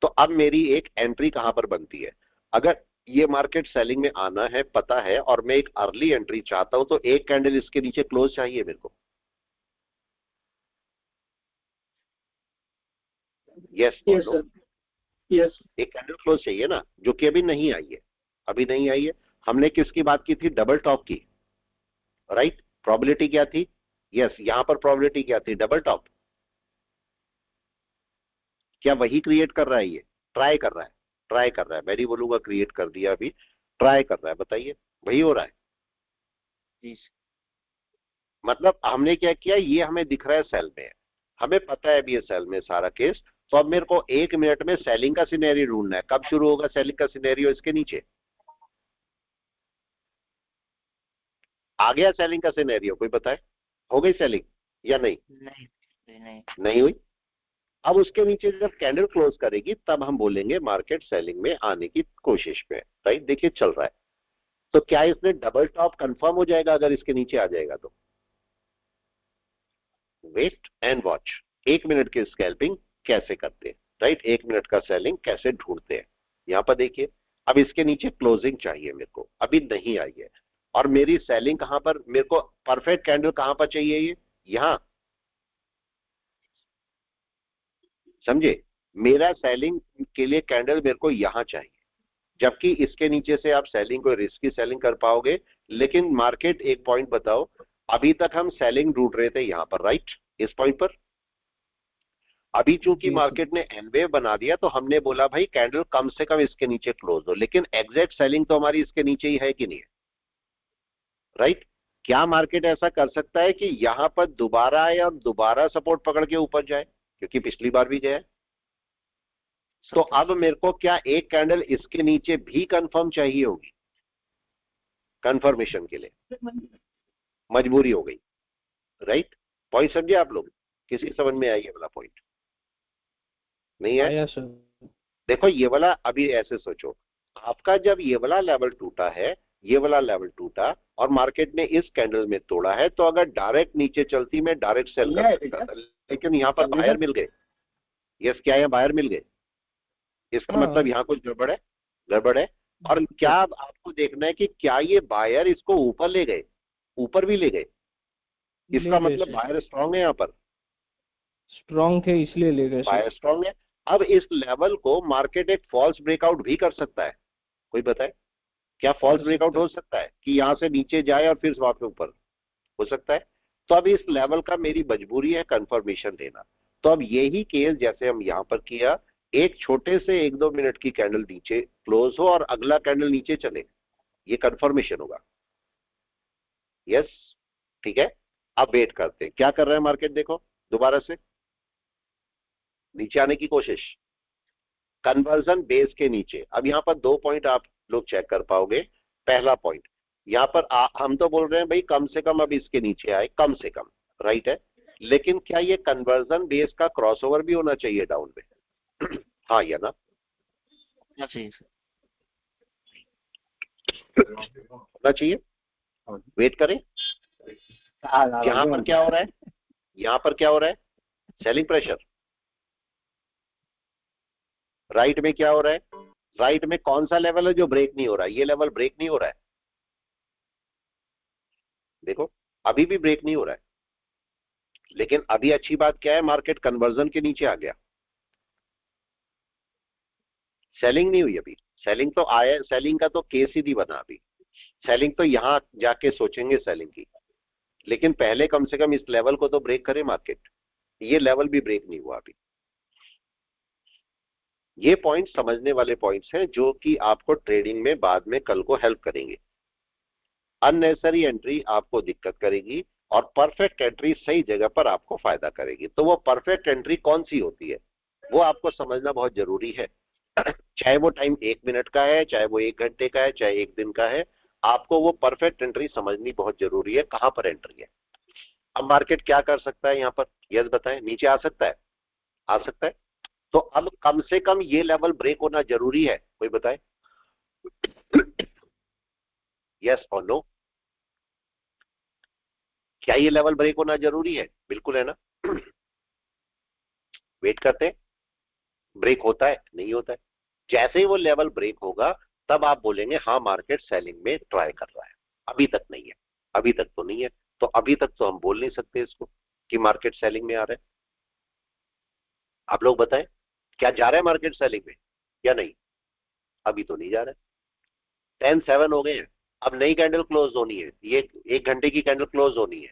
तो अब मेरी एक एंट्री कहां पर बनती है? अगर ये मार्केट सेलिंग में आना है पता है, और मैं एक अर्ली एंट्री चाहता हूं, तो एक कैंडल इसके नीचे क्लोज चाहिए मेरे को, यस Yes, sir. Yes. एक कैंडल क्लोज चाहिए ना, जो कि अभी नहीं आई है। अभी नहीं आई है। हमने किसकी बात की थी? डबल टॉप की, राइट? प्रोबेबिलिटी क्या थी? यस, यहां पर प्रोबेबिलिटी क्या थी? Double top. क्या वही क्रिएट कर रहा है? ये ट्राई कर रहा है, ट्राई कर रहा है। मैं नहीं बोलूंगा क्रिएट कर दिया, अभी ट्राई कर रहा है। बताइए, वही हो रहा है। जी सर। मतलब हमने क्या किया, ये हमें दिख रहा है सेल में है, हमें पता है अभी ये सेल में सारा केस। तो अब मेरे को 1 मिनट में सेलिंग का सिनेरियो ढूंढना है। कब शुरू होगा सेलिंग का सिनेरियो? इसके नीचे आ गया सेलिंग का सिनेरियो, कोई बताए हो गई सेलिंग या नहीं? नहीं। नहीं हुई। अब उसके नीचे जब कैंडल क्लोज करेगी तब हम बोलेंगे मार्केट सेलिंग में आने की कोशिश में है, राइट? देखिए चल रहा है। तो क्या इसमें डबल टॉप कंफर्म हो जाएगा अगर इसके नीचे आ जाएगा तो? Wait and watch. 1 मिनट की स्कैल्पिंग कैसे करते हैं, राइट? 1 मिनट का सेलिंग कैसे ढूंढते हैं। यहां पर देखिए, अब इसके नीचे क्लोजिंग चाहिए मेरे को, अभी नहीं आई है। और मेरी सेलिंग कहां पर, मेरे को परफेक्ट कैंडल कहां पर चाहिए? ये यहां, समझे? मेरा सेलिंग के लिए कैंडल मेरे को यहां चाहिए, जबकि इसके नीचे से आप सेलिंग को रिस्की सेलिंग कर पाओगे। लेकिन मार्केट, एक पॉइंट बताओ, अभी तक हम सेलिंग ढूंढ रहे थे यहां पर, राइट? इस पॉइंट पर अभी चूंकि जी मार्केट ने एनवेव बना दिया तो हमने बोला भाई कैंडल कम से कम इसके नीचे क्लोज हो। लेकिन एग्जैक्ट सेलिंग तो हमारी इसके नीचे ही है कि नहीं है, राइट? क्या मार्केट ऐसा कर सकता है कि यहां पर दोबारा आए और दोबारा सपोर्ट पकड़ के ऊपर जाए? क्योंकि पिछली बार भी गया। तो अब मेरे को क्या एक कैंडल इसके नीचे भी कंफर्म चाहिए होगी? कंफर्मेशन के लिए मजबूरी हो गई, राइट? पॉइंट समझे आप लोग? किसी समझ में आई ये वाला पॉइंट? नहीं है? आया सर। देखो ये वाला, अभी ऐसे सोचो, आपका जब ये वाला लेवल टूटा है, ये वाला लेवल टूटा और मार्केट ने इस कैंडल में तोड़ा है, तो अगर डायरेक्ट नीचे चलती मैं डायरेक्ट सेल कर सकता था। लेकिन यहाँ पर बायर मिल गए। यस, क्या यहाँ बायर मिल गए? इसका हाँ। मतलब यहाँ कुछ गड़बड़ है, गड़बड़ है। और क्या आपको देखना है कि क्या ये बायर इसको ऊपर ले गए? ऊपर भी ले गए। इसका मतलब बायर स्ट्रांग है, यहाँ पर स्ट्रॉन्ग थे इसलिए ले गए सर। बायर स्ट्रांग है। अब इस लेवल को मार्केट एक फॉल्स ब्रेकआउट भी कर सकता है, कोई बताए? क्या फॉल्स ब्रेकआउट हो सकता है कि यहां से नीचे जाए और फिर वापस ऊपर? हो सकता है। तो अब इस लेवल का मेरी मजबूरी है कंफर्मेशन देना। तो अब यही केस जैसे हम यहां पर किया, एक छोटे से 1-2 मिनट की कैंडल नीचे क्लोज हो और अगला कैंडल नीचे चले, ये कंफर्मेशन होगा। यस, ठीक है। अब वेट करते हैं क्या कर रहा है मार्केट, देखो दोबारा से नीचे आने की कोशिश, कन्वर्जन बेस के नीचे। अब यहां पर 2 पॉइंट आप लोग चेक कर पाओगे। पहला पॉइंट यहां पर हम तो बोल रहे हैं भाई कम से कम अब इसके नीचे आए, कम से कम, राइट है, लेकिन क्या ये कन्वर्जन बेस का क्रॉसओवर भी होना चाहिए डाउन में? हाँ या ना? चाहिए सर। होना चाहिए। वेट करें। यहां पर क्या हो रहा है, यहां पर क्या हो रहा है, सेलिंग प्रेशर। राइट में क्या हो रहा है, राइट में कौन सा लेवल है जो ब्रेक नहीं हो रहा है? ये लेवल ब्रेक नहीं हो रहा है, देखो अभी भी ब्रेक नहीं हो रहा है। लेकिन अभी अच्छी बात क्या है, मार्केट कन्वर्जन के नीचे आ गया, सेलिंग नहीं हुई अभी। सेलिंग तो आया, सेलिंग का तो केस ही नहीं बना अभी। सेलिंग तो यहां जाके सोचेंगे सेलिंग की, लेकिन पहले कम से कम इस लेवल को तो ब्रेक करे मार्केट। ये लेवल भी ब्रेक नहीं हुआ अभी। ये पॉइंट समझने वाले पॉइंट्स हैं जो कि आपको ट्रेडिंग में बाद में कल को हेल्प करेंगे। अननेसेसरी एंट्री आपको दिक्कत करेगी और परफेक्ट एंट्री सही जगह पर आपको फायदा करेगी। तो वो परफेक्ट एंट्री कौन सी होती है वो आपको समझना बहुत जरूरी है। चाहे वो टाइम 1 मिनट का है, चाहे वो 1 घंटे का है, चाहे 1 दिन का है, आपको वो परफेक्ट एंट्री समझनी बहुत जरूरी है, कहां पर एंट्री है। अब मार्केट क्या कर सकता है यहाँ पर, यस बताएं, नीचे आ सकता है? आ सकता है। तो अब कम से कम ये लेवल ब्रेक होना जरूरी है, कोई बताए? यस और नो? क्या ये लेवल ब्रेक होना जरूरी है? बिल्कुल है ना? वेट करते हैं, ब्रेक होता है नहीं होता है। जैसे ही वो लेवल ब्रेक होगा तब आप बोलेंगे हाँ मार्केट सेलिंग में ट्राई कर रहा है। अभी तक नहीं है, अभी तक तो नहीं है। तो अभी तक तो हम बोल नहीं सकते इसको कि मार्केट सेलिंग में आ रहा है। आप लोग बताएं, क्या जा रहा है मार्केट सेलिंग में या नहीं? अभी तो नहीं जा रहा है। 10-7 हो गए हैं। अब नई कैंडल क्लोज होनी है, ये 1 घंटे की कैंडल क्लोज होनी है।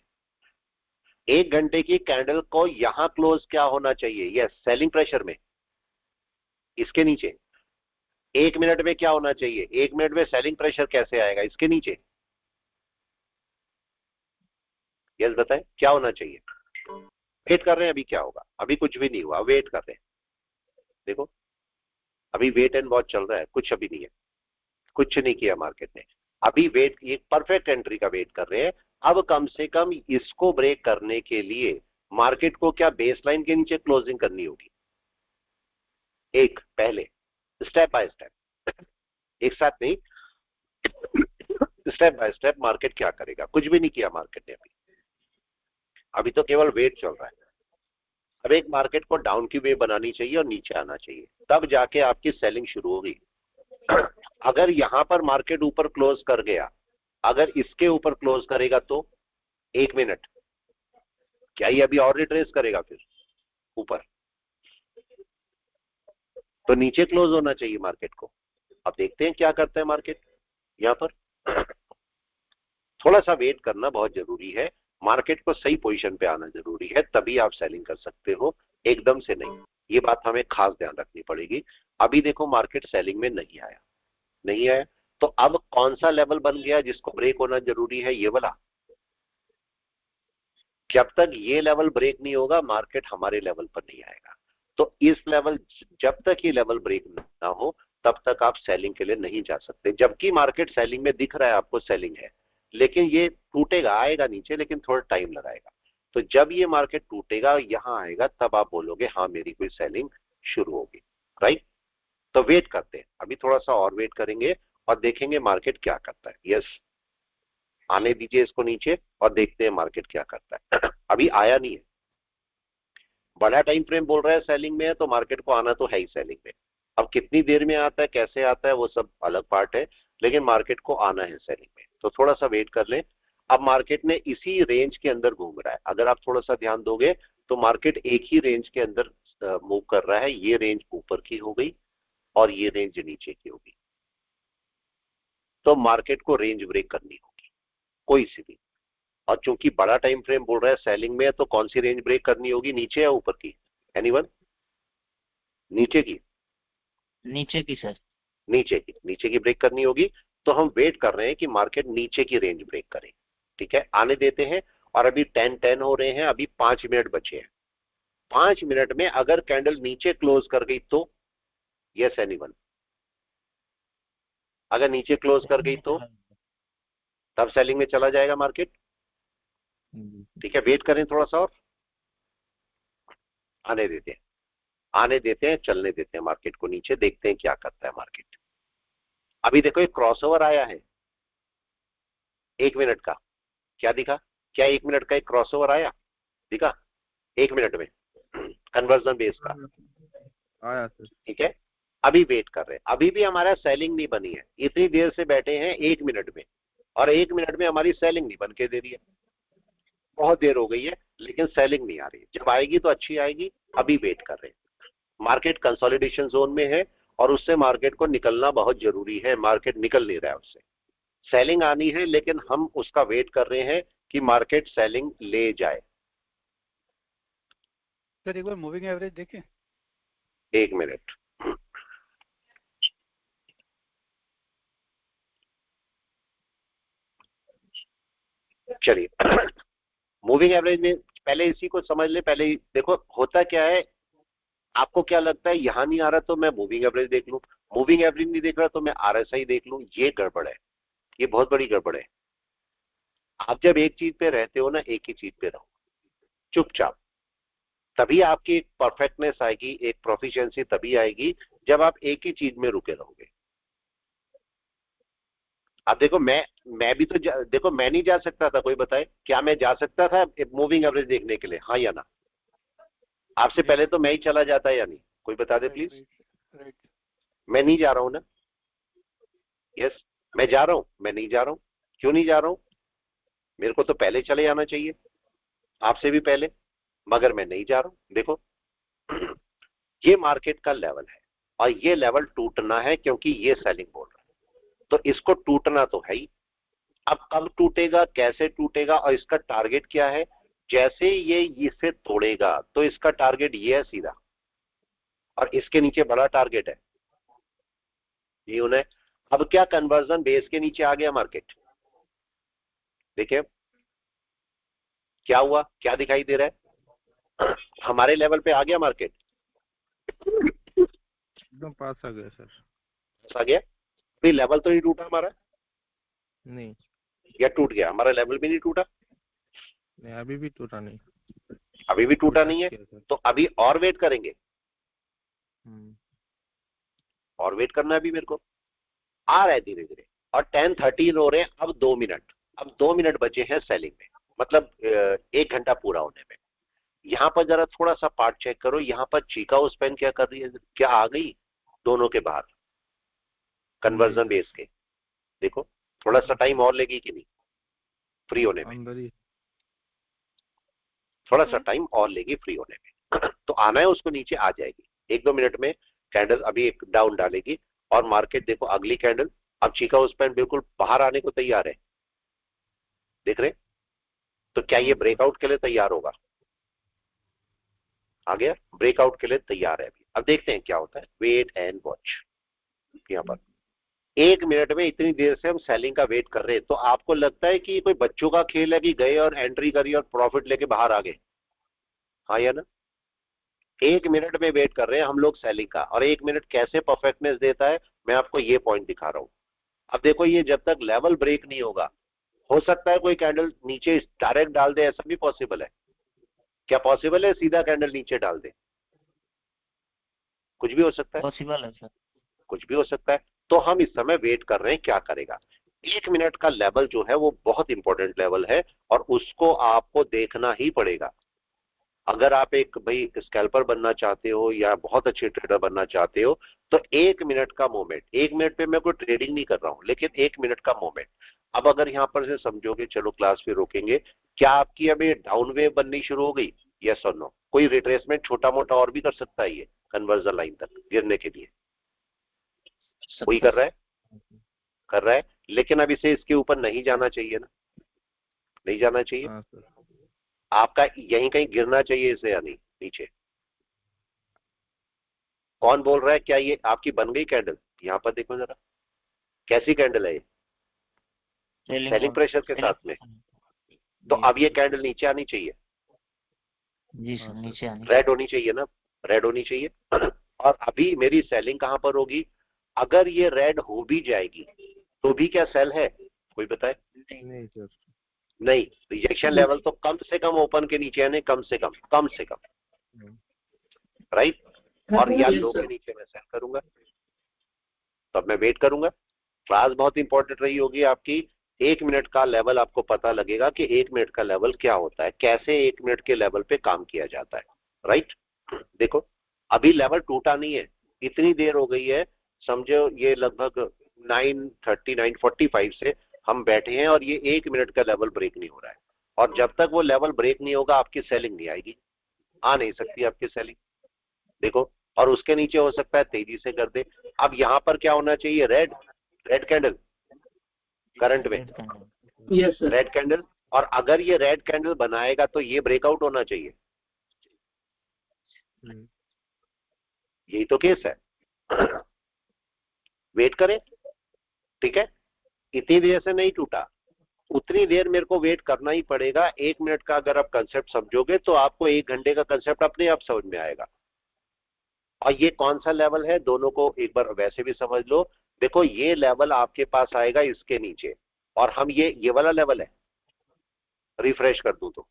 1 घंटे की कैंडल को यहां क्लोज क्या होना चाहिए? यस, सेलिंग प्रेशर में, इसके नीचे। 1 मिनट में क्या होना चाहिए? 1 मिनट में सेलिंग प्रेशर कैसे आएगा? इसके नीचे। यस बताएं, क्या होना चाहिए? वेट कर रहे हैं, अभी क्या होगा? अभी कुछ भी नहीं हुआ, वेट कर रहे हैं। देखो अभी वेट एंड वॉच चल रहा है, कुछ अभी नहीं है, कुछ नहीं किया मार्केट ने अभी। वेट, एक परफेक्ट एंट्री का वेट कर रहे हैं। अब कम से कम इसको ब्रेक करने के लिए मार्केट को क्या बेस लाइन के नीचे क्लोजिंग करनी होगी? एक पहले स्टेप बाय स्टेप, एक साथ नहीं, स्टेप बाय स्टेप मार्केट क्या करेगा। कुछ भी नहीं किया मार्केट ने अभी, अभी तो केवल वेट चल रहा है। अब एक मार्केट को डाउन की वेव बनानी चाहिए और नीचे आना चाहिए, तब जाके आपकी सेलिंग शुरू होगी। अगर यहां पर मार्केट ऊपर क्लोज कर गया, अगर इसके ऊपर क्लोज करेगा तो 1 मिनट, क्या ये अभी और रिट्रेस करेगा फिर ऊपर? तो नीचे क्लोज होना चाहिए मार्केट को। अब देखते हैं क्या करता है मार्केट यहां पर। थोड़ा सा वेट करना बहुत जरूरी है, मार्केट को सही पोजीशन पे आना जरूरी है, तभी आप सेलिंग कर सकते हो, एकदम से नहीं। ये बात हमें खास ध्यान रखनी पड़ेगी। अभी देखो मार्केट सेलिंग में नहीं आया, नहीं आया, तो अब कौन सा लेवल बन गया जिसको ब्रेक होना जरूरी है? ये वाला। जब तक ये लेवल ब्रेक नहीं होगा मार्केट हमारे लेवल पर नहीं आएगा। तो इस लेवल, जब तक ये लेवल ब्रेक ना हो तब तक आप सेलिंग के लिए नहीं जा सकते। जबकि मार्केट सेलिंग में दिख रहा है आपको, सेलिंग है, लेकिन ये टूटेगा, आएगा नीचे, लेकिन थोड़ा टाइम लगाएगा। तो जब ये मार्केट टूटेगा, यहां आएगा, तब आप बोलोगे हाँ मेरी कोई सेलिंग शुरू होगी, राइट? तो वेट करते हैं, अभी थोड़ा सा और वेट करेंगे और देखेंगे मार्केट क्या करता है। यस, आने दीजिए इसको नीचे और देखते हैं मार्केट क्या करता है। अभी आया नहीं है, बड़ा टाइम फ्रेम बोल रहा है सेलिंग में है, तो मार्केट को आना तो है ही सेलिंग में। अब कितनी देर में आता है, कैसे आता है, वो सब अलग पार्ट है, लेकिन मार्केट को आना है सेलिंग में। तो थोड़ा सा वेट कर लें। अब मार्केट ने इसी रेंज के अंदर घूम रहा है, अगर आप थोड़ा सा ध्यान दोगे तो मार्केट एक ही रेंज के अंदर मूव कर रहा है। ये रेंज ऊपर की हो गई और ये रेंज नीचे की होगी, तो मार्केट को रेंज ब्रेक करनी होगी कोई सी भी। और चूंकि बड़ा टाइम फ्रेम बोल रहा है सेलिंग में है, तो कौन सी रेंज ब्रेक करनी होगी, नीचे या ऊपर की? एनीवन? नीचे की, नीचे की सर। नीचे की ब्रेक करनी होगी। तो हम वेट कर रहे हैं कि मार्केट नीचे की रेंज ब्रेक करे। ठीक है, आने देते हैं। और अभी 10-10 हो रहे हैं, अभी 5 मिनट बचे हैं। 5 मिनट में अगर कैंडल नीचे क्लोज कर गई तो यस एनीवन? अगर नीचे क्लोज कर गई तो तब सेलिंग में चला जाएगा मार्केट। ठीक है, वेट करें थोड़ा सा और आने देते हैं, चलने देते हैं मार्केट को नीचे, देखते हैं क्या करता है मार्केट। अभी देखो एक क्रॉसओवर आया है 1 मिनट का। क्या दिखा? क्या 1 मिनट का एक क्रॉसओवर आया दिखा 1 मिनट में कन्वर्जन बेस का? आया सर। ठीक है, अभी वेट कर रहे हैं। अभी भी हमारा सेलिंग नहीं बनी है। इतनी देर से बैठे हैं 1 मिनट में, और 1 मिनट में हमारी सेलिंग नहीं बन के दे रही है। बहुत देर हो गई है लेकिन सेलिंग नहीं आ रही। जब आएगी तो अच्छी आएगी। अभी वेट कर रहे हैं। मार्केट कंसोलिडेशन जोन में है और उससे मार्केट को निकलना बहुत जरूरी है। मार्केट निकल नहीं रहा है उससे। सेलिंग आनी है लेकिन हम उसका वेट कर रहे हैं कि मार्केट सेलिंग ले जाए। सर एक बार मूविंग एवरेज देखें। 1 मिनट। चलिए मूविंग एवरेज में पहले इसी को समझ ले। पहले ही देखो होता क्या है। आपको क्या लगता है यहां नहीं आ रहा तो मैं मूविंग एवरेज देख लूं, मूविंग एवरेज नहीं देख रहा तो मैं आरएसआई देख लूं। ये गड़बड़ है, ये बहुत बड़ी गड़बड़ है। आप जब एक चीज पे रहते हो ना, एक ही चीज पे रहो चुपचाप, तभी आपकी एक परफेक्टनेस आएगी, एक प्रोफिशिएंसी तभी आएगी जब आप एक ही चीज में रुके रहोगे। अब देखो मैं भी तो देखो मैं नहीं जा सकता था। कोई बताए क्या मैं जा सकता था मूविंग एवरेज देखने के लिए? हाँ या ना? आपसे पहले तो मैं ही चला जाता या नहीं? कोई बता दे प्लीज। राइट। मैं नहीं जा रहा हूं ना? यस, मैं जा रहा हूं। मैं नहीं जा रहा हूं। क्यों नहीं जा रहा हूं? मेरे को तो पहले चले जाना चाहिए, आपसे भी पहले, मगर मैं नहीं जा रहा हूं। देखो ये मार्केट का लेवल है और ये लेवल टूटना है क्योंकि ये सेलिंग बोल रहा है। तो इसको टूटना तो है ही। अब कब टूटेगा, कैसे टूटेगा और इसका टारगेट क्या है? जैसे ये इसे तोड़ेगा तो इसका टारगेट ये है सीधा, और इसके नीचे बड़ा टारगेट है ये उन्हें। अब क्या कन्वर्जन बेस के नीचे आ गया मार्केट? देखिए क्या हुआ, क्या दिखाई दे रहा है? हमारे लेवल पे आ गया मार्केट, एकदम पास आ गया सर। आ गया। अभी लेवल तो नहीं टूटा हमारा, नहीं या टूट गया? हमारा लेवल भी नहीं टूटा, नहीं, अभी भी टूटा नहीं। अभी भी टूटा नहीं है। किया सर। तो अभी और वेट करेंगे, हम्म, और वेट करना है अभी मेरे को। आ रहा है धीरे धीरे, और 10:13 हो रहे हैं। अब 2 मिनट, अब 2 मिनट बचे हैं सेलिंग में, मतलब 1 घंटा पूरा होने में। यहाँ पर जरा थोड़ा सा पार्ट चेक करो। यहाँ पर चिकागो स्पेन क्या कर रही है? क्या आ गई दोनों के बाहर कन्वर्जन बेस के? देखो थोड़ा सा टाइम और लेगी कि नहीं फ्री होने में? अंदर ही। थोड़ा सा टाइम और लेगी फ्री होने में। तो आना है उसको, नीचे आ जाएगी 1-2 मिनट में। कैंडल अभी एक डाउन डालेगी और मार्केट देखो अगली कैंडल, अब चिकागो स्पेन बिल्कुल बाहर आने को तैयार है, देख रहे? तो क्या ये ब्रेकआउट के लिए तैयार होगा? आ गया, ब्रेकआउट के लिए तैयार है अभी। अब देखते हैं क्या होता है। Wait and watch. यहाँ पर 1 मिनट में इतनी देर से हम सेलिंग का वेट कर रहे हैं, तो आपको लगता है कि ये कोई बच्चों का खेल है कि गए और एंट्री करी और प्रॉफिट लेके बाहर आ गए? हाँ या ना? 1 मिनट में वेट कर रहे हैं हम लोग सेलिंग का, और 1 मिनट कैसे परफेक्टनेस देता है मैं आपको ये पॉइंट दिखा रहा हूं। अब देखो ये जब तक लेवल ब्रेक नहीं होगा, हो सकता है कोई कैंडल नीचे डायरेक्ट डाल दे, ऐसा भी पॉसिबल है। क्या पॉसिबल है सीधा कैंडल नीचे डाल दे? कुछ भी हो सकता है, पॉसिबल है सर। कुछ भी हो सकता है। तो हम इस समय वेट कर रहे हैं क्या करेगा। 1 मिनट का लेवल जो है वो बहुत इंपॉर्टेंट लेवल है और उसको आपको देखना ही पड़ेगा। अगर आप एक भाई स्कैल्पर बनना चाहते हो या बहुत अच्छे ट्रेडर बनना चाहते हो, तो 1 मिनट का मोमेंट, 1 मिनट पे मैं कोई ट्रेडिंग नहीं कर रहा हूं, लेकिन 1 मिनट का मोमेंट। अब अगर यहां पर से समझोगे, चलो क्लास पे रोकेंगे, क्या आपकी अभी डाउन वेव बननी शुरू हो गई? यस और नो? कोई रिट्रेसमेंट छोटा मोटा और भी कर सकता है ये कन्वर्जन लाइन तक गिरने के लिए? कोई कर रहा है? कर रहा है, लेकिन अब इसे इसके ऊपर नहीं जाना चाहिए ना, नहीं जाना चाहिए। हाँ सर। आपका यहीं कहीं गिरना चाहिए इसे, या नहीं नीचे? कौन बोल रहा है? क्या ये आपकी बन गई कैंडल? यहाँ पर देखो जरा, कैसी कैंडल है ये? सेलिंग प्रेशर के साथ में। तो अब ये कैंडल नीचे आनी चाहिए, जी सर, नीचे आनी रेड होनी चाहिए ना, रेड होनी चाहिए। और अभी मेरी सेलिंग कहां पर होगी? अगर ये रेड हो भी जाएगी तो भी क्या सेल है? कोई बताए? नहीं, रिजेक्शन लेवल तो कम से कम ओपन के नीचे आने, कम से कम राइट। और या लो के नीचे मैं सेल करूंगा, तब मैं वेट करूंगा। क्लास बहुत इंपॉर्टेंट रही होगी आपकी। 1 मिनट का लेवल आपको पता लगेगा कि 1 मिनट का लेवल क्या होता है, कैसे 1 मिनट के लेवल पे काम किया जाता है, राइट। देखो अभी लेवल टूटा नहीं है, इतनी देर हो गई है, समझो ये लगभग 9:30 9:45 से हम बैठे हैं और ये 1 मिनट का लेवल ब्रेक नहीं हो रहा है। और जब तक वो लेवल ब्रेक नहीं होगा आपकी सेलिंग नहीं आएगी, आ नहीं सकती आपकी सेलिंग। देखो, और उसके नीचे हो सकता है तेजी से कर दे। अब यहाँ पर क्या होना चाहिए? रेड कैंडल करंट में, यस सर। Red candle. और अगर ये रेड कैंडल बनाएगा तो ये ब्रेकआउट होना चाहिए, यही तो केस है। वेट करें, ठीक है। इतनी देर से नहीं टूटा, उतनी देर मेरे को वेट करना ही पड़ेगा। 1 मिनट का अगर आप कंसेप्ट समझोगे तो आपको 1 घंटे का कंसेप्ट अपने आप समझ में आएगा। और ये कौन सा लेवल है, दोनों को एक बार वैसे भी समझ लो। देखो ये लेवल आपके पास आएगा इसके नीचे, और हम ये वाला लेवल है। रिफ्रेश कर दूं तो,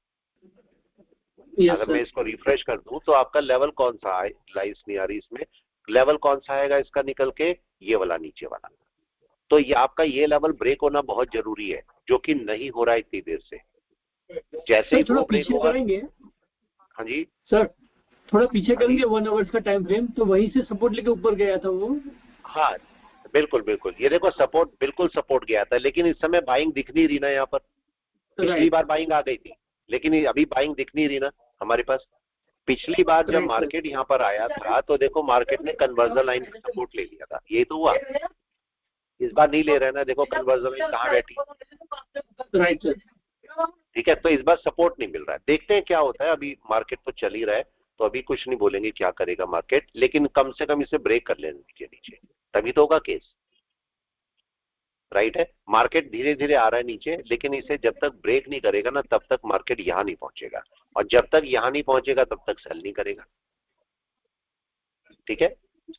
यस अगर मैं सर। इसको रिफ्रेश कर दूं तो आपका लेवल कौन सा आए, लाइस नहीं आ रही इसमें, लेवल कौन सा आएगा इसका निकल के? ये वाला, नीचे वाला। तो ये आपका ये लेवल ब्रेक होना बहुत जरूरी है, जो कि नहीं हो रहा है इतनी देर से। जैसे ही सर थोड़ा वो ब्रेक पीछे होगा। करेंगे हाँ जी, सर, थोड़ा पीछे हाँ जी। करेंगे 1 आवर्स का टाइम फ्रेम, तो वहीं से सपोर्ट लेके ऊपर गया था वो। हाँ बिल्कुल बिल्कुल, ये देखो सपोर्ट, बिल्कुल सपोर्ट गया था, लेकिन इस समय बाइंग दिख नहीं रही ना यहाँ पर। पिछली राइट बार बाइंग आ गई थी, लेकिन अभी बाइंग दिख नहीं रही ना हमारे पास। पिछली बार जब राइट सर। मार्केट यहाँ पर आया था तो देखो मार्केट ने कन्वर्जन लाइन का सपोर्ट ले लिया था, यही तो हुआ। इस बार नहीं ले रहे ना, देखो कन्वर्जन लाइन कहाँ बैठी, राइट सर। ठीक है। तो इस बार सपोर्ट नहीं मिल रहा है, देखते हैं क्या होता है। अभी मार्केट तो चल ही रहा है, तो अभी कुछ नहीं बोलेंगे क्या करेगा मार्केट, लेकिन कम से कम इसे ब्रेक कर लेने दीजिए नीचे, तभी तो होगा केस, राइट है। मार्केट धीरे धीरे आ रहा है नीचे, लेकिन इसे जब तक ब्रेक नहीं करेगा ना तब तक मार्केट यहाँ नहीं पहुंचेगा, और जब तक यहाँ नहीं पहुंचेगा तब तक सेल नहीं करेगा, ठीक है।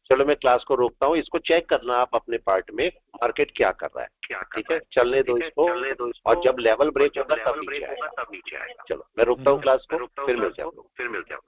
चलो मैं क्लास को रोकता हूँ, इसको चेक करना आप अपने पार्ट में, मार्केट क्या कर रहा है, ठीक है। चलने दो इसको, और जब लेवल ब्रेक होगा तब नीचे आएगा। चलो मैं रोकता हूँ क्लास को, फिर मिलते हैं।